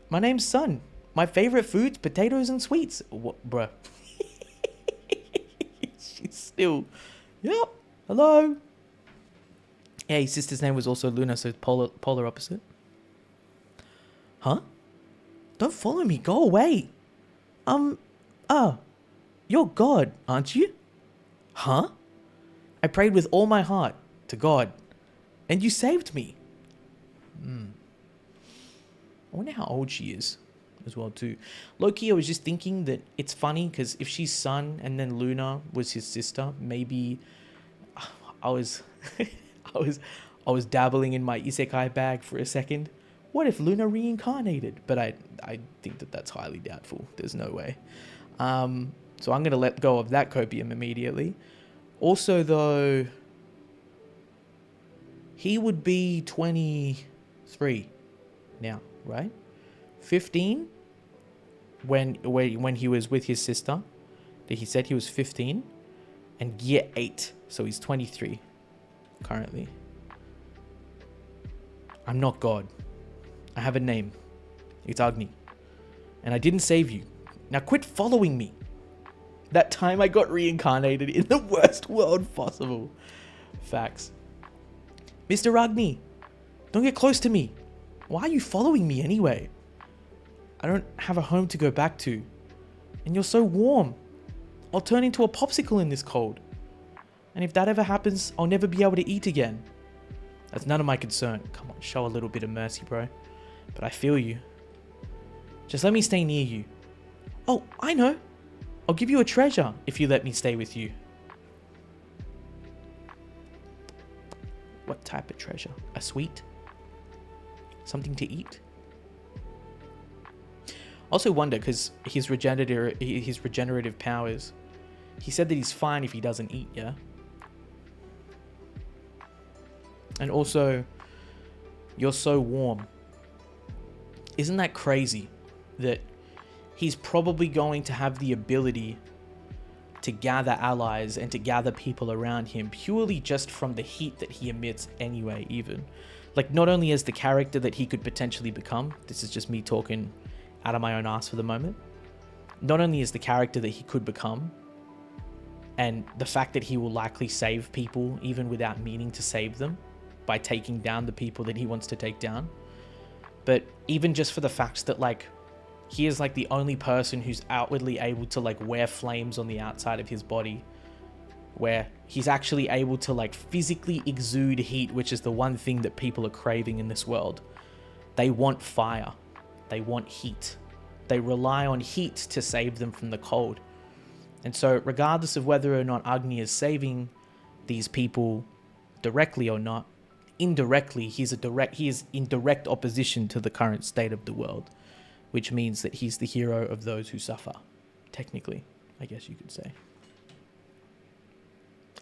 [SPEAKER 1] My name's Sun. My favorite foods, potatoes and sweets. What, bruh? She's still... Yep. Hello. Yeah, his sister's name was also Luna, so polar opposite. Huh? Don't follow me. Go away. You're God, aren't you? Huh? I prayed with all my heart to God, and you saved me. I wonder how old she is as well too. Low-key, I was just thinking that it's funny because if she's Sun and then Luna was his sister, maybe I was I was dabbling in my isekai bag for a second. What if Luna reincarnated? But I think that that's highly doubtful. There's no way. So I'm going to let go of that copium immediately. Also, though, he would be 23 now, right? 15 when he was with his sister. He said he was 15 and year 8. So he's 23 currently. I'm not God. I have a name. It's Agni. And I didn't save you. Now quit following me. That time I got reincarnated in the worst world possible. Facts. Mr. Agni, don't get close to me. Why are you following me anyway? I don't have a home to go back to. And you're so warm. I'll turn into a popsicle in this cold. And if that ever happens, I'll never be able to eat again. That's none of my concern. Come on, show a little bit of mercy, bro. But I feel you. Just let me stay near you. Oh, I know. I'll give you a treasure if you let me stay with you. What type of treasure? A sweet? Something to eat? Also wonder, because his regenerative powers, he said that he's fine if he doesn't eat, yeah? And also, you're so warm. Isn't that crazy that he's probably going to have the ability to gather allies and to gather people around him purely just from the heat that he emits anyway, even. Like, not only as the character that he could potentially become, this is just me talking out of my own ass for the moment, not only as the character that he could become, and the fact that he will likely save people even without meaning to save them by taking down the people that he wants to take down, but even just for the fact that, like, he is like the only person who's outwardly able to like wear flames on the outside of his body, where he's actually able to like physically exude heat, which is the one thing that people are craving in this world. They want fire. They want heat. They rely on heat to save them from the cold. And so regardless of whether or not Agni is saving these people directly or not, indirectly he is in direct opposition to the current state of the world, which means that he's the hero of those who suffer, technically, I guess you could say.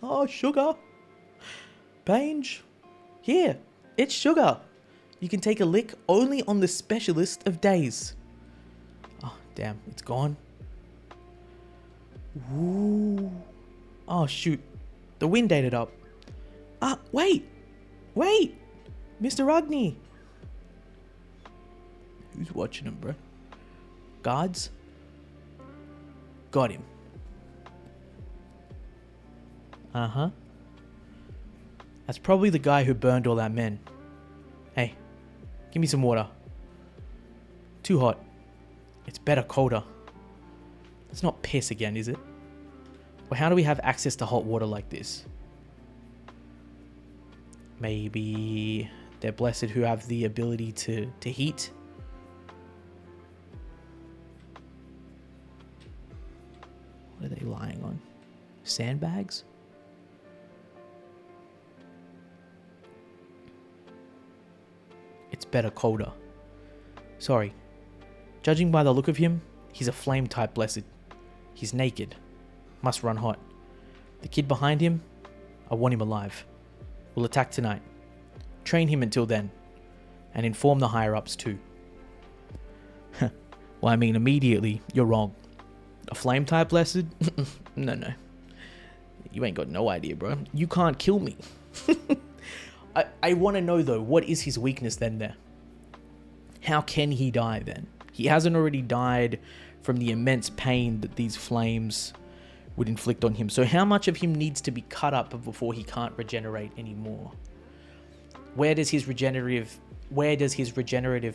[SPEAKER 1] Oh, sugar. Pange. Here, it's sugar. You can take a lick only on the specialist of days. Oh, damn, it's gone. Ooh. Oh, shoot. The wind ate it up. Ah, wait. Mr. Agni. Who's watching him, bro? Guards? Got him. Uh-huh. That's probably the guy who burned all our men. Hey, give me some water. Too hot. It's better colder. It's not piss again, is it? Well, how do we have access to hot water like this? Maybe they're blessed who have the ability to heat. What are they lying on? Sandbags? It's better colder. Sorry. Judging by the look of him, he's a flame type blessed. He's naked. Must run hot. The kid behind him, I want him alive. We'll attack tonight. Train him until then. And inform the higher ups too. Well, I mean, immediately, you're wrong. A flame type blessed? No. You ain't got no idea, bro. You can't kill me. I want to know though, what is his weakness then there? How can he die then? He hasn't already died from the immense pain that these flames would inflict on him. So how much of him needs to be cut up before he can't regenerate anymore? Where does his regenerative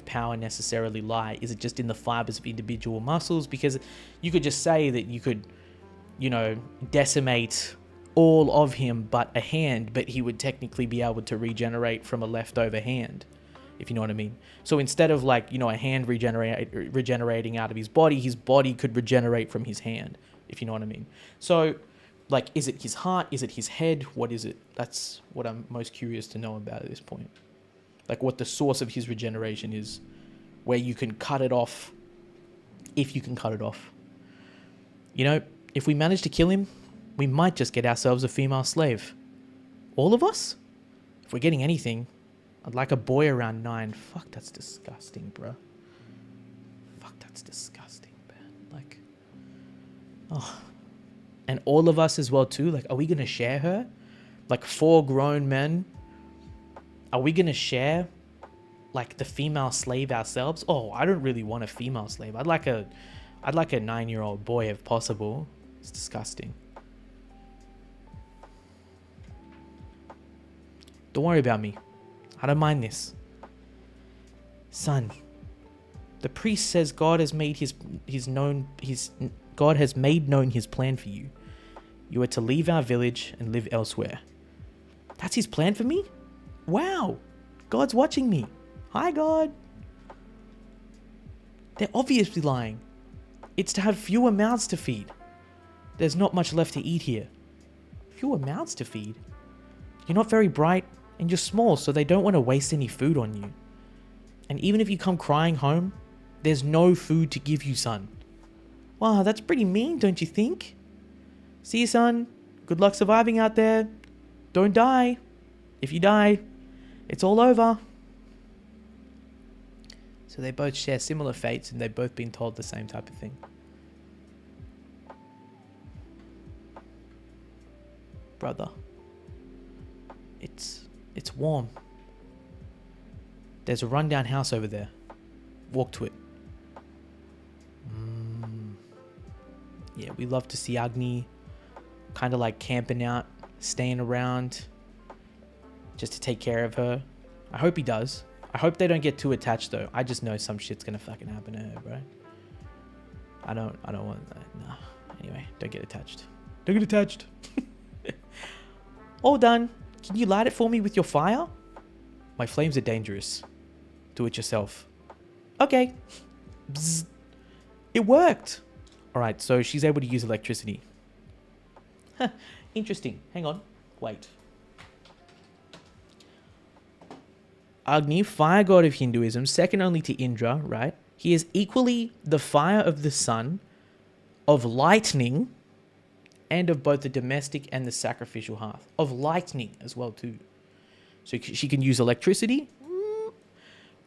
[SPEAKER 1] power necessarily lie? Is it just in the fibers of individual muscles? Because you could just say that you could, decimate all of him but a hand, but he would technically be able to regenerate from a leftover hand, if you know what I mean. So instead of a hand regenerating out of his body could regenerate from his hand, if you know what I mean. So is it his heart? Is it his head? What is it? That's what I'm most curious to know about at this point. What the source of his regeneration is, where you can cut it off, if you can cut it off. If we manage to kill him, we might just get ourselves a female slave. All of us? If we're getting anything, I'd like a boy around 9. Fuck, that's disgusting, bro. Fuck, that's disgusting, man. Oh. And all of us as well, too? Are we going to share her? 4 grown men? Are we going to share, the female slave ourselves? Oh, I don't really want a female slave. I'd like a 9-year-old boy if possible. It's disgusting. Don't worry about me. I don't mind this. Son, the priest says God has made God has made known his plan for you. You are to leave our village and live elsewhere. That's his plan for me? Wow. God's watching me. Hi, God. They're obviously lying. It's to have fewer mouths to feed. There's not much left to eat here. Fewer mouths to feed? You're not very bright and you're small, so they don't want to waste any food on you. And even if you come crying home, there's no food to give you, son. Wow, that's pretty mean, don't you think? See you, son. Good luck surviving out there. Don't die. If you die, it's all over. So they both share similar fates and they've both been told the same type of thing. Brother. It's warm. There's a rundown house over there. Walk to it. Yeah, we love to see Agni kind of camping out, staying around just to take care of her. I hope he does. I hope they don't get too attached though. I just know some shit's gonna fucking happen to her, bro. I don't want that. Nah. Anyway, don't get attached. Don't get attached. All done. Can you light it for me with your fire? My flames are dangerous. Do it yourself. Okay. Bzz. It worked. All right, so she's able to use electricity. Huh, interesting. Hang on. Wait. Agni, fire god of Hinduism, second only to Indra, right? He is equally the fire of the sun, of lightning, and of both the domestic and the sacrificial hearth. Of lightning as well, too. So she can use electricity.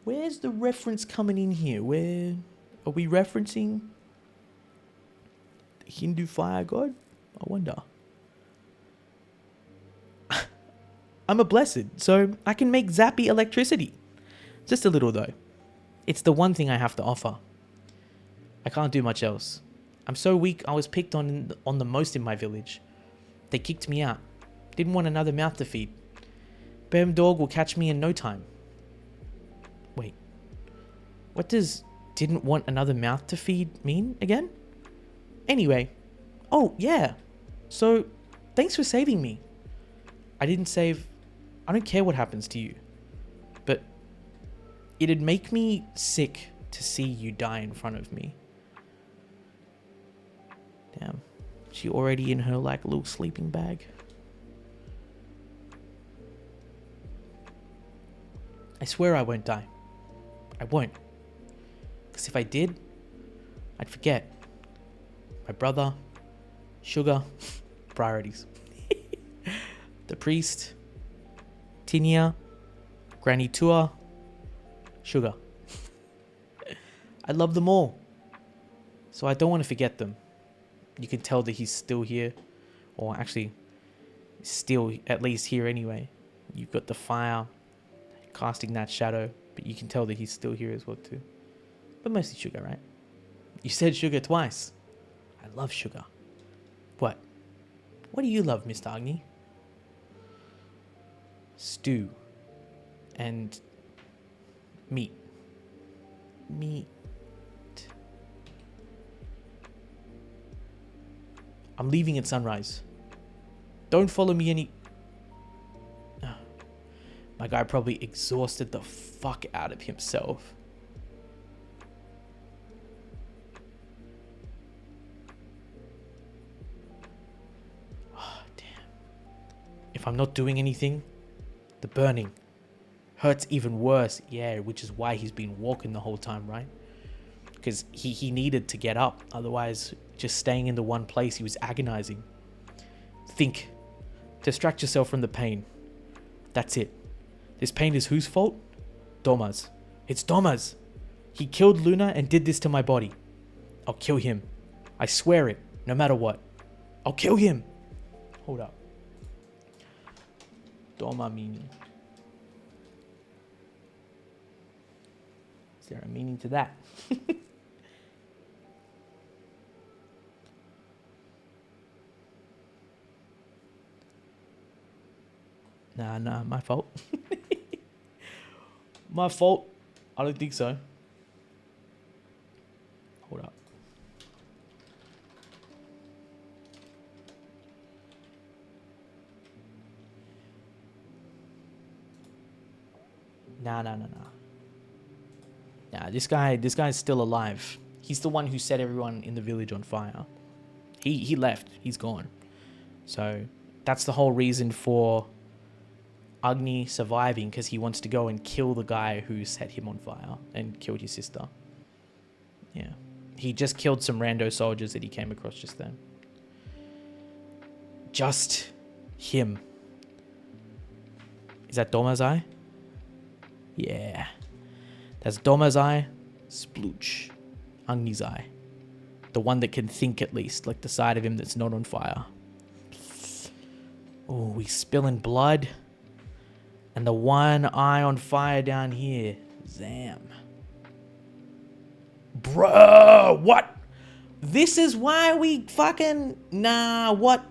[SPEAKER 1] Where's the reference coming in here? Where are we referencing the Hindu fire god? I wonder. I'm a blessed, so I can make zappy electricity. Just a little though. It's the one thing I have to offer. I can't do much else. I'm so weak, I was picked on the most in my village. They kicked me out. Didn't want another mouth to feed. Bam dog will catch me in no time. Wait. What does didn't want another mouth to feed mean again? Anyway. Oh, yeah. So, thanks for saving me. I didn't save... I don't care what happens to you. But it'd make me sick to see you die in front of me. Damn. She already in her like little sleeping bag. I swear I won't die. I won't. Because if I did, I'd forget. My brother, sugar, priorities. The priest, Tinia, Granny Tua, sugar. I love them all. So I don't want to forget them. You can tell that he's still here. Or actually, still at least here anyway. You've got the fire casting that shadow. But you can tell that he's still here as well too. But mostly sugar, right? You said sugar twice. I love sugar. What? What do you love, Mr. Agni? Stew. And meat. Meat. I'm leaving at sunrise. Don't follow me any... My guy probably exhausted the fuck out of himself. Oh, damn. If I'm not doing anything, the burning hurts even worse. Yeah, which is why he's been walking the whole time, right? Because he needed to get up. Otherwise, just staying in the one place, he was agonizing. Think. Distract yourself from the pain. That's it. This pain is whose fault? Doma's. It's Doma's. He killed Luna and did this to my body. I'll kill him. I swear it, no matter what. I'll kill him. Hold up. Doma meaning. Is there a meaning to that? Nah, my fault. My fault. I don't think so. Hold up. Nah. Nah, this guy's still alive. He's the one who set everyone in the village on fire. He left. He's gone. So that's the whole reason for Agni surviving, because he wants to go and kill the guy who set him on fire and killed his sister. Yeah. He just killed some rando soldiers that he came across just then. Just him. Is that Doma's eye? Yeah. That's Doma's eye. Splooch. Agni's eye. The one that can think at least, like the side of him that's not on fire. Oh, we spilling blood. And the one eye on fire down here. Zam. Bro, what? This is why we fucking... Nah, what?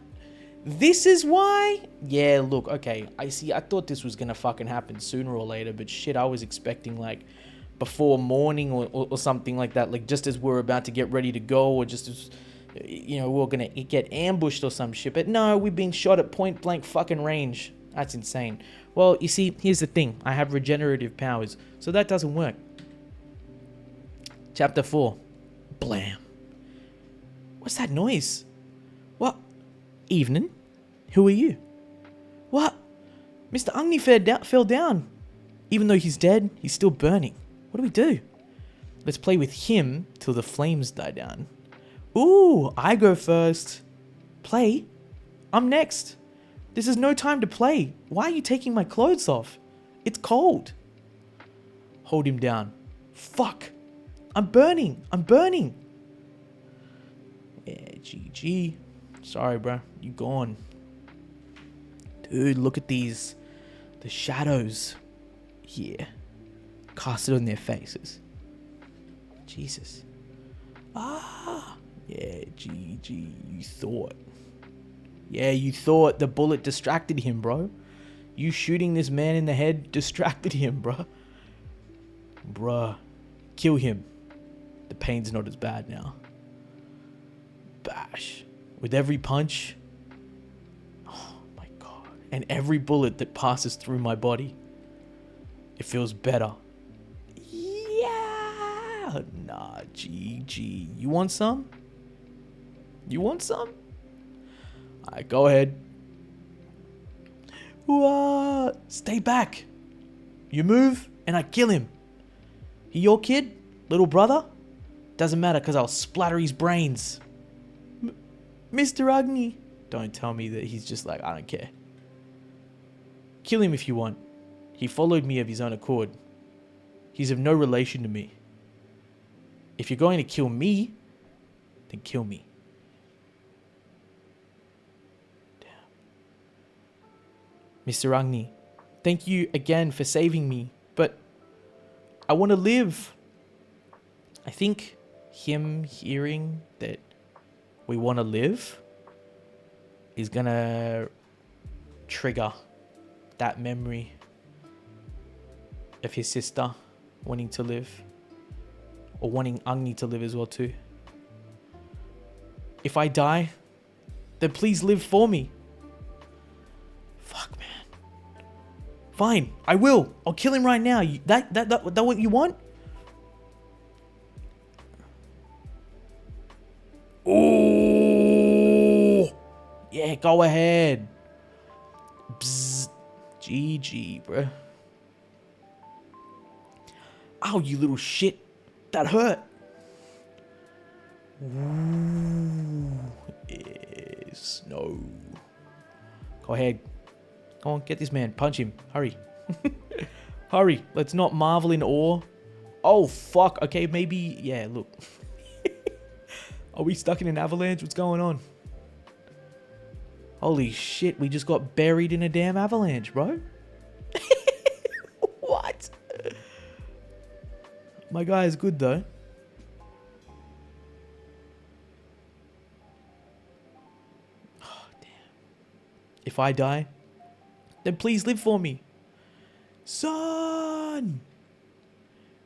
[SPEAKER 1] This is why? Yeah, look, okay. I see. I thought this was gonna fucking happen sooner or later, but shit, I was expecting like before morning or something like that. Like just as we're about to get ready to go, or just as, you know, we're gonna get ambushed or some shit. But no, we've been shot at point blank fucking range. That's insane. Well, you see, here's the thing. I have regenerative powers, so that doesn't work. Chapter 4. Blam. What's that noise? What? Evening? Who are you? What? Mr. Agni fell down. Even though he's dead, he's still burning. What do we do? Let's play with him till the flames die down. Ooh, I go first. Play? I'm next. This is no time to play. Why are you taking my clothes off? It's cold. Hold him down. Fuck. I'm burning. I'm burning. Yeah, GG. Sorry, bro. You gone. Dude, look at these. The shadows here. Casted on their faces. Jesus. Ah. Yeah, GG. You thought. Yeah, you thought the bullet distracted him, bro. You shooting this man in the head distracted him, bro. Bruh. Kill him. The pain's not as bad now. Bash. With every punch. Oh my god. And every bullet that passes through my body. It feels better. Yeah. Nah, GG. You want some? You want some? Alright, go ahead. What? Stay back. You move and I kill him. He your kid? Little brother? Doesn't matter because I'll splatter his brains. Mr. Agni. Don't tell me that he's just like, I don't care. Kill him if you want. He followed me of his own accord. He's of no relation to me. If you're going to kill me, then kill me. Mr. Agni, thank you again for saving me, but I want to live. I think him hearing that we want to live is going to trigger that memory of his sister wanting to live, or wanting Agni to live as well too. If I die, then please live for me. Fuck, man. Fine, I will. I'll kill him right now. That what you want? Oh, yeah, go ahead. Bzz. GG, bruh. Ow, you little shit. That hurt. Ooh. Yes. No. Go ahead. Go on, get this man. Punch him. Hurry. Hurry. Let's not marvel in awe. Oh, fuck. Okay, maybe... Yeah, look. Are we stuck in an avalanche? What's going on? Holy shit, we just got buried in a damn avalanche, bro. What? My guy is good, though. Oh, damn. If I die, then please live for me. Son!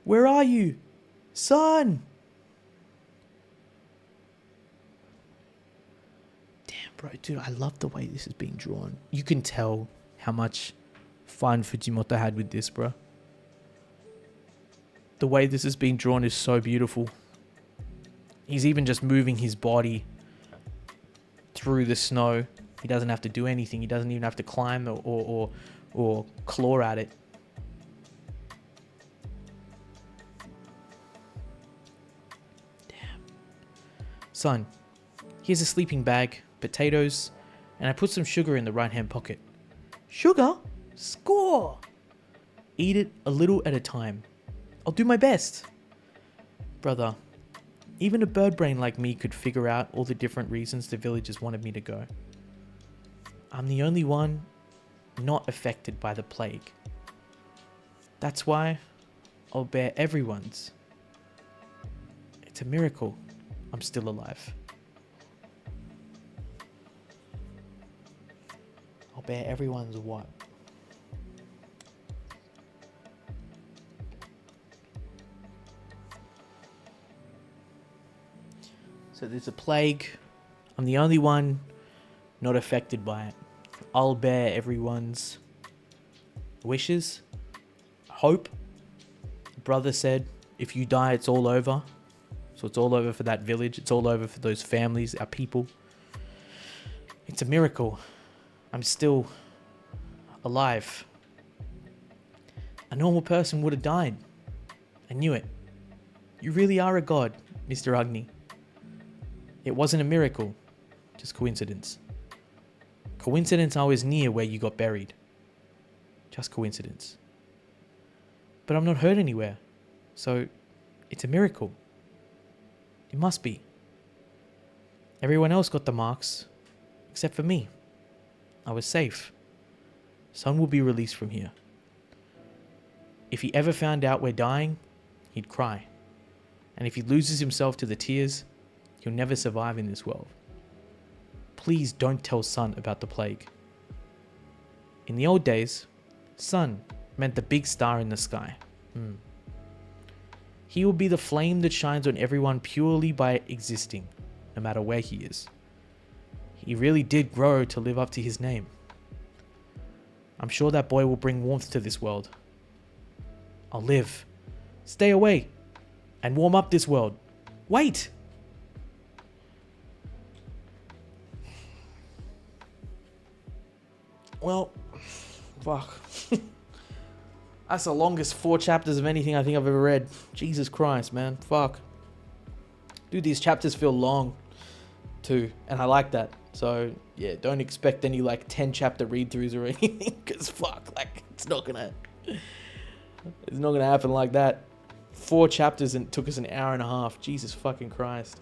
[SPEAKER 1] Where are you? Son! Damn, bro, dude, I love the way this is being drawn. You can tell how much fun Fujimoto had with this, bro. The way this is being drawn is so beautiful. He's even just moving his body through the snow. He doesn't have to do anything. He doesn't even have to climb or claw at it. Damn. Son, here's a sleeping bag, potatoes, and I put some sugar in the right-hand pocket. Sugar? Score! Eat it a little at a time. I'll do my best. Brother, even a bird brain like me could figure out all the different reasons the villagers wanted me to go. I'm the only one not affected by the plague. That's why I'll bear everyone's. It's a miracle I'm still alive. I'll bear everyone's what? So there's a plague. I'm the only one not affected by it. I'll bear everyone's wishes, hope. Brother said, if you die, it's all over. It's So it's all over for that village. It's all over for those families, our people. It's a miracle. I'm still alive. A normal person would have died. I knew it. You really are a god, Mr. Agni. It wasn't a miracle, just coincidence. Coincidence I was near where you got buried. Just coincidence. But I'm not hurt anywhere, so it's a miracle. It must be. Everyone else got the marks, except for me. I was safe. Son will be released from here. If he ever found out we're dying, he'd cry. And if he loses himself to the tears, he'll never survive in this world. Please don't tell Sun about the plague. In the old days, Sun meant the big star in the sky. He will be the flame that shines on everyone purely by existing, no matter where he is. He really did grow to live up to his name. I'm sure that boy will bring warmth to this world. I'll live, stay away, and warm up this world. Wait! Well, fuck. That's the longest 4 chapters of anything I think I've ever read. Jesus Christ, man. Fuck. Dude, these chapters feel long too, and I like that. So, yeah, don't expect any like 10 chapter read-throughs or anything, because fuck, like, it's not gonna happen like that. 4 chapters and it took us an hour and a half. Jesus fucking Christ.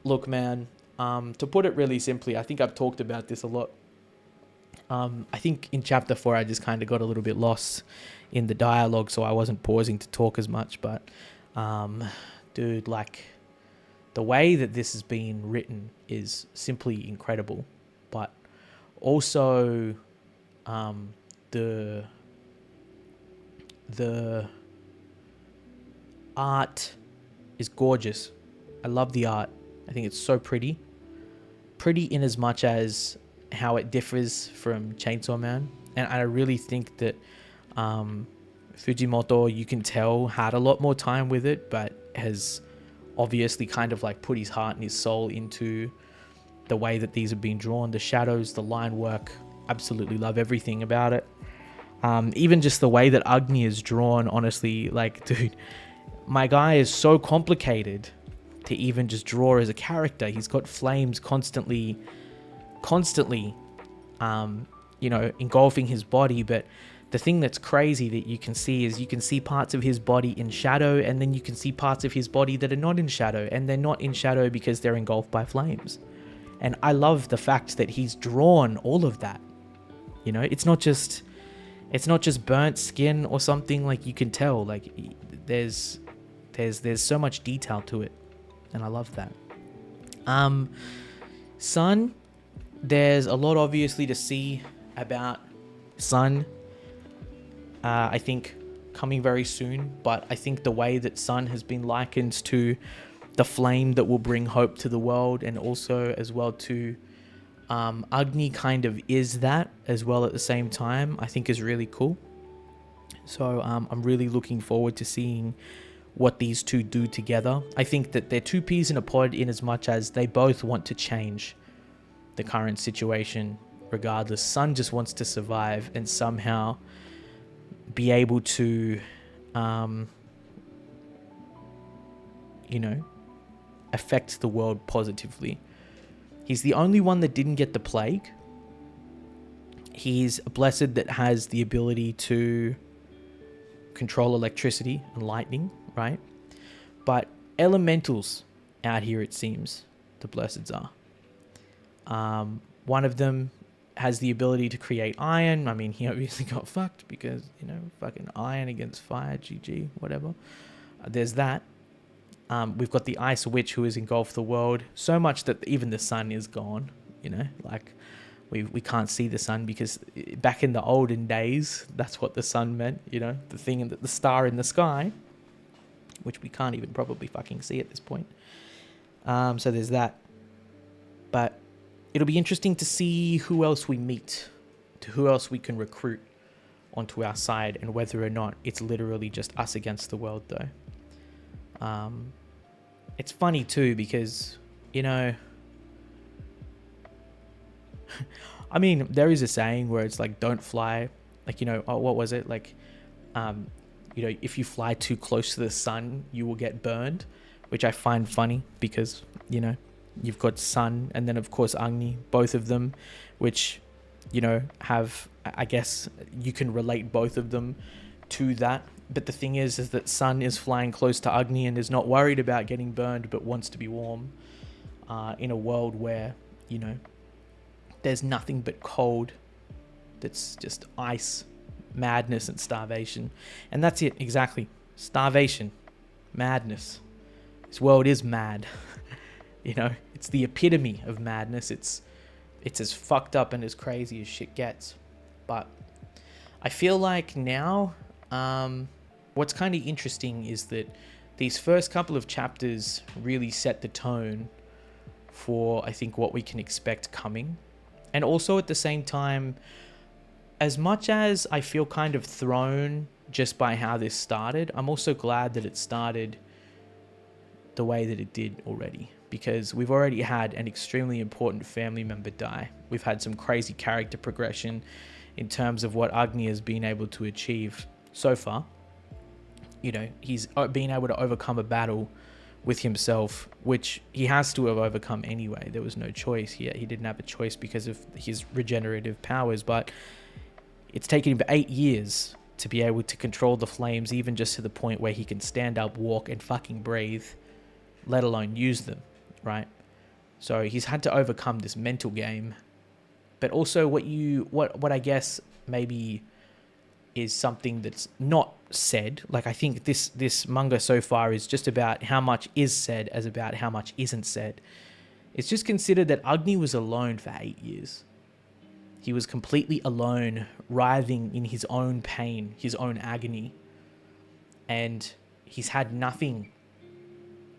[SPEAKER 1] Look, man, to put it really simply, I think I've talked about this a lot. I think in chapter 4 I just kind of got a little bit lost in the dialogue, so I wasn't pausing to talk as much, but dude, like, the way that this has been written is simply incredible, but also the art is gorgeous. I love the art. I think it's so pretty in as much as how it differs from Chainsaw Man, and I really think that Fujimoto, you can tell, had a lot more time with it, but has obviously kind of like put his heart and his soul into the way that these have been drawn. The shadows, the line work, absolutely love everything about it. Even just the way that Agni is drawn, honestly, like, dude, my guy is so complicated to even just draw as a character. He's got flames constantly, engulfing his body, but the thing that's crazy that you can see is you can see parts of his body in shadow, and then you can see parts of his body that are not in shadow, and they're not in shadow because they're engulfed by flames. And I love the fact that he's drawn all of that. You know, it's not just burnt skin or something. Like, you can tell, like, there's so much detail to it, and I love that. Sun, there's a lot obviously to see about Sun. I think coming very soon, but I think the way that Sun has been likened to the flame that will bring hope to the world, and also as well to Agni kind of is that as well at the same time, I think is really cool. So I'm really looking forward to seeing what these two do together. I think that they're two peas in a pod in as much as they both want to change the current situation regardless. Sun just wants to survive and somehow be able to, affect the world positively. He's the only one that didn't get the plague. He's a blessed that has the ability to control electricity and lightning, right? But elementals out here, it seems, the blesseds are. One of them has the ability to create iron. I mean, he obviously got fucked because, fucking iron against fire, GG, whatever. There's that. We've got the Ice Witch who has engulfed the world so much that even the sun is gone, like we can't see the sun because back in the olden days, that's what the sun meant, the thing, the star in the sky, which we can't even probably fucking see at this point. So there's that. But it'll be interesting to see who else we meet, to who else we can recruit onto our side, and whether or not it's literally just us against the world, though. it's funny too because, you know, I mean, there is a saying where it's like, don't fly. Like, you know, what was it? Like, you know, if you fly too close to the sun, you will get burned, which I find funny because, you know, you've got sun and then, of course, agni, both of them, which, you know, have, I guess you can relate both of them to that. But the thing is that sun is flying close to agni and is not worried about getting burned, but wants to be warm in a world where, you know, there's nothing but cold. That's just ice, madness, and starvation. And that's it, exactly. Starvation, madness. This world is mad. You know, it's the epitome of madness. It's as fucked up and as crazy as shit gets. But I feel like now, what's kind of interesting is that these first couple of chapters really set the tone for, I think, what we can expect coming. And also at the same time, as much as I feel kind of thrown just by how this started, I'm also glad that it started the way that it did already, because we've already had an extremely important family member die. We've had some crazy character progression in terms of what Agni has been able to achieve so far. You know, he's been able to overcome a battle with himself, which he has to have overcome anyway. There was no choice. He didn't have a choice because of his regenerative powers, but it's taken him 8 years to be able to control the flames, even just to the point where he can stand up, walk, and fucking breathe, let alone use them, right? So he's had to overcome this mental game. But also what I guess maybe is something that's not said. Like, I think this manga so far is just about how much is said as about how much isn't said. It's just considered that Agni was alone for 8 years. He was completely alone, writhing in his own pain, his own agony. And he's had nothing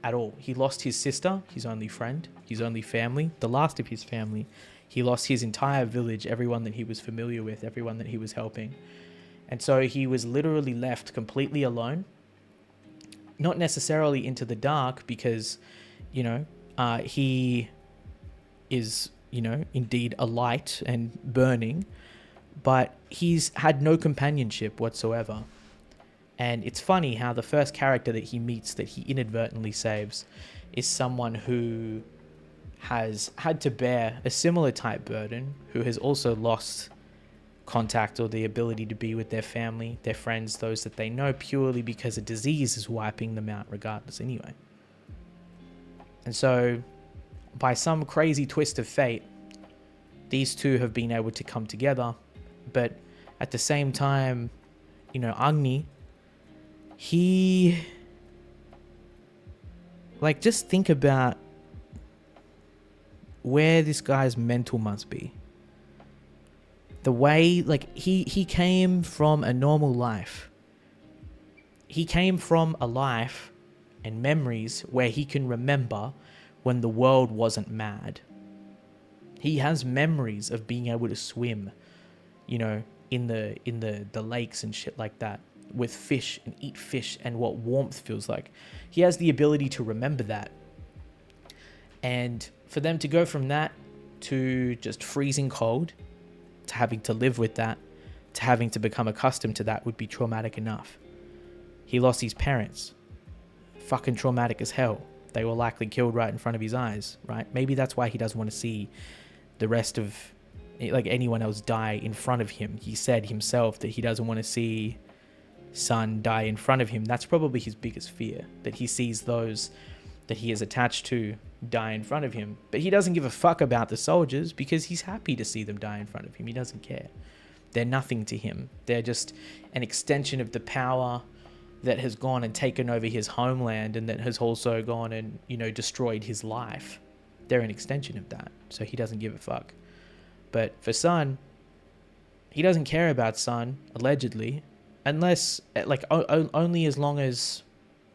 [SPEAKER 1] at all. He lost his sister, his only friend, his only family, the last of his family. He lost his entire village, everyone that he was familiar with, everyone that he was helping. And so he was literally left completely alone. Not necessarily into the dark because, you know, he is, you know, indeed a light and burning, but he's had no companionship whatsoever. And it's funny how the first character that he meets that he inadvertently saves is someone who has had to bear a similar type burden, who has also lost contact or the ability to be with their family, their friends, those that they know, purely because a disease is wiping them out regardless anyway. And so, by some crazy twist of fate, these two have been able to come together. But at the same time, you know, Agni, he... like, just think about where this guy's mental must be. The way, like, he came from a normal life. He came from a life and memories where he can remember when the world wasn't mad. He has memories of being able to swim, you know, in the lakes and shit like that, with fish and eat fish and what warmth feels like. He has the ability to remember that. And for them to go from that to just freezing cold, to having to live with that, to having to become accustomed to that would be traumatic enough. He lost his parents. Fucking traumatic as hell. They were likely killed right in front of his eyes, right? Maybe that's why he doesn't want to see the rest of, like, anyone else die in front of him. He said himself that he doesn't want to see son die in front of him. That's probably his biggest fear, that he sees those that he is attached to die in front of him. But he doesn't give a fuck about the soldiers because he's happy to see them die in front of him. He doesn't care. They're nothing to him. They're just an extension of the power that has gone and taken over his homeland and that has also gone and, you know, destroyed his life. They're an extension of that. So he doesn't give a fuck. But for Sun, he doesn't care about Sun, allegedly, unless, like, only as long as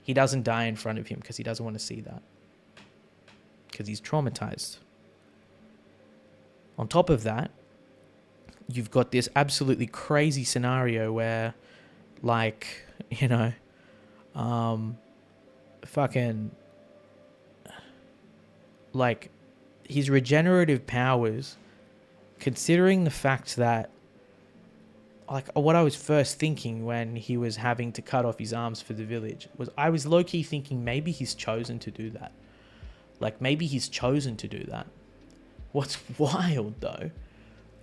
[SPEAKER 1] he doesn't die in front of him, because he doesn't want to see that. Because he's traumatized. On top of that, you've got this absolutely crazy scenario where, like, you know, fucking like, his regenerative powers, considering the fact that, like, what I was first thinking when he was having to cut off his arms for the village was, I was low-key thinking maybe he's chosen to do that. Like, maybe he's chosen to do that. What's wild, though,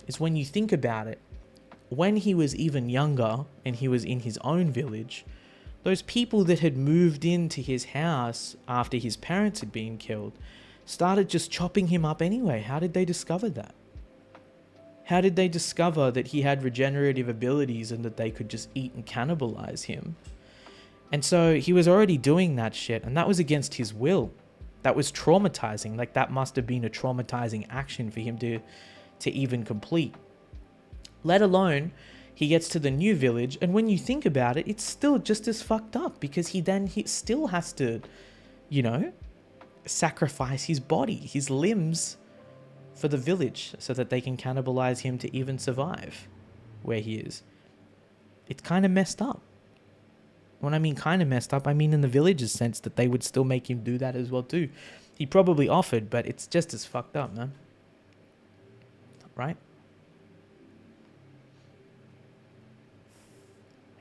[SPEAKER 1] is when you think about it, when he was even younger and he was in his own village, those people that had moved into his house after his parents had been killed started just chopping him up anyway. How did they discover that? How did they discover that he had regenerative abilities and that they could just eat and cannibalize him? And so he was already doing that shit, and that was against his will. That was traumatizing. Like, that must have been a traumatizing action for him to even complete. Let alone, he gets to the new village, and when you think about it, it's still just as fucked up, because he still has to, you know, sacrifice his body, his limbs, for the village so that they can cannibalize him to even survive where he is. It's kind of messed up. When I mean kind of messed up, I mean in the village's sense that they would still make him do that as well too. He probably offered, but it's just as fucked up, man. Right?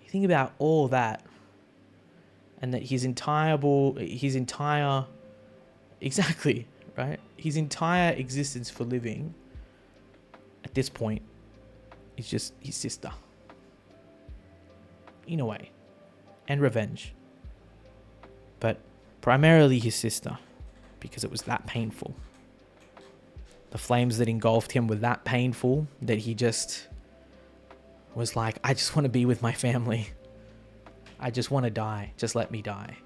[SPEAKER 1] You think about all that, and that his entire exactly, right? His entire existence for living at this point is just his sister. In a way. And revenge. But primarily his sister, because it was that painful. The flames that engulfed him were that painful that he just was like, I just want to be with my family. I just want to die. Just let me die.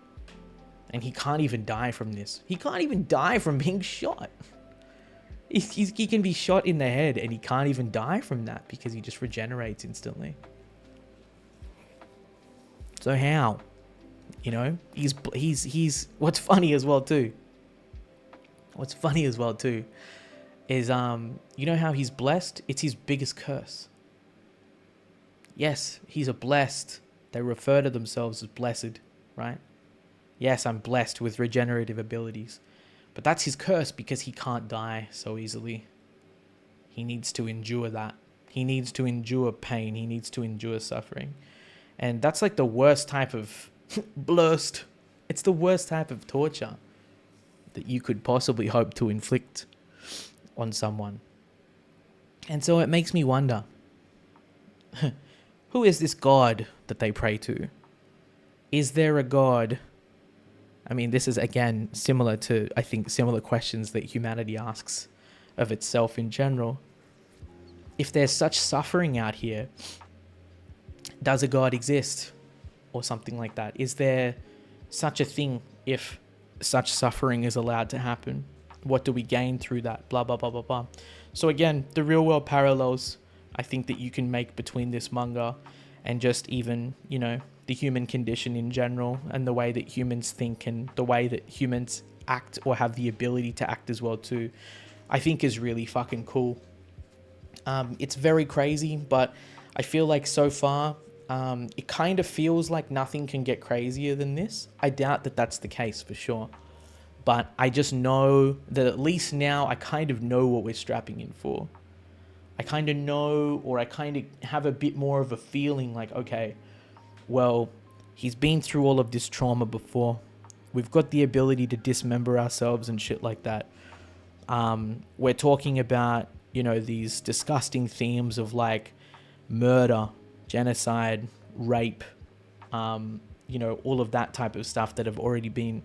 [SPEAKER 1] And he can't even die from this. He can't even die from being shot. He can be shot in the head and he can't even die from that because he just regenerates instantly. So how? You know, he's what's funny as well too. What's funny as well too is, you know how he's blessed? It's his biggest curse. Yes, he's a blessed. They refer to themselves as blessed, right? Yes, I'm blessed with regenerative abilities. But that's his curse because he can't die so easily. He needs to endure that. He needs to endure pain. He needs to endure suffering. And that's like the worst type of blessed. It's the worst type of torture that you could possibly hope to inflict on someone. And so it makes me wonder, who is this God that they pray to? Is there a God? I mean, this is, again, similar to, I think, similar questions that humanity asks of itself in general. If there's such suffering out here, does a God exist? Or something like that. Is there such a thing if such suffering is allowed to happen? What do we gain through that? Blah, blah, blah, blah, blah. So again, the real world parallels I think that you can make between this manga and just even, you know, the human condition in general and the way that humans think and the way that humans act or have the ability to act as well too, I think is really fucking cool. It's very crazy, but I feel like so far, it kind of feels like nothing can get crazier than this. I doubt that that's the case for sure. But I just know that at least now I kind of know what we're strapping in for. I kind of know, or I kind of have a bit more of a feeling like, okay, well, he's been through all of this trauma before. We've got the ability to dismember ourselves and shit like that. We're talking about, you know, these disgusting themes of like murder, genocide, rape, you know, all of that type of stuff that have already been,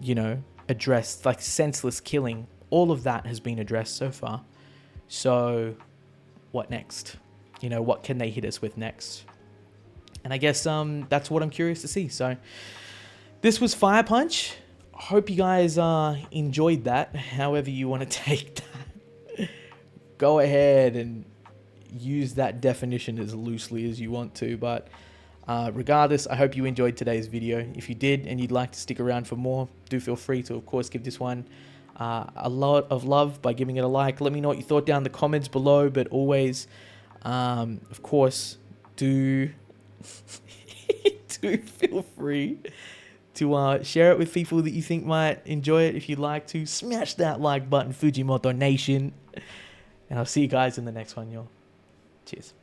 [SPEAKER 1] you know, addressed, like senseless killing. All of that has been addressed so far. So what next? You know, what can they hit us with next? And I guess that's what I'm curious to see. So this was Fire Punch. Hope you guys enjoyed that. However you want to take that. Go ahead and use that definition as loosely as you want to. But regardless, I hope you enjoyed today's video. If you did and you'd like to stick around for more, do feel free to, of course, give this one a lot of love by giving it a like. Let me know what you thought down in the comments below. But always, of course, do feel free to share it with people that you think might enjoy it. If you'd like to, smash that like button, Fujimoto Nation. And I'll see you guys in the next one, y'all. Cheers.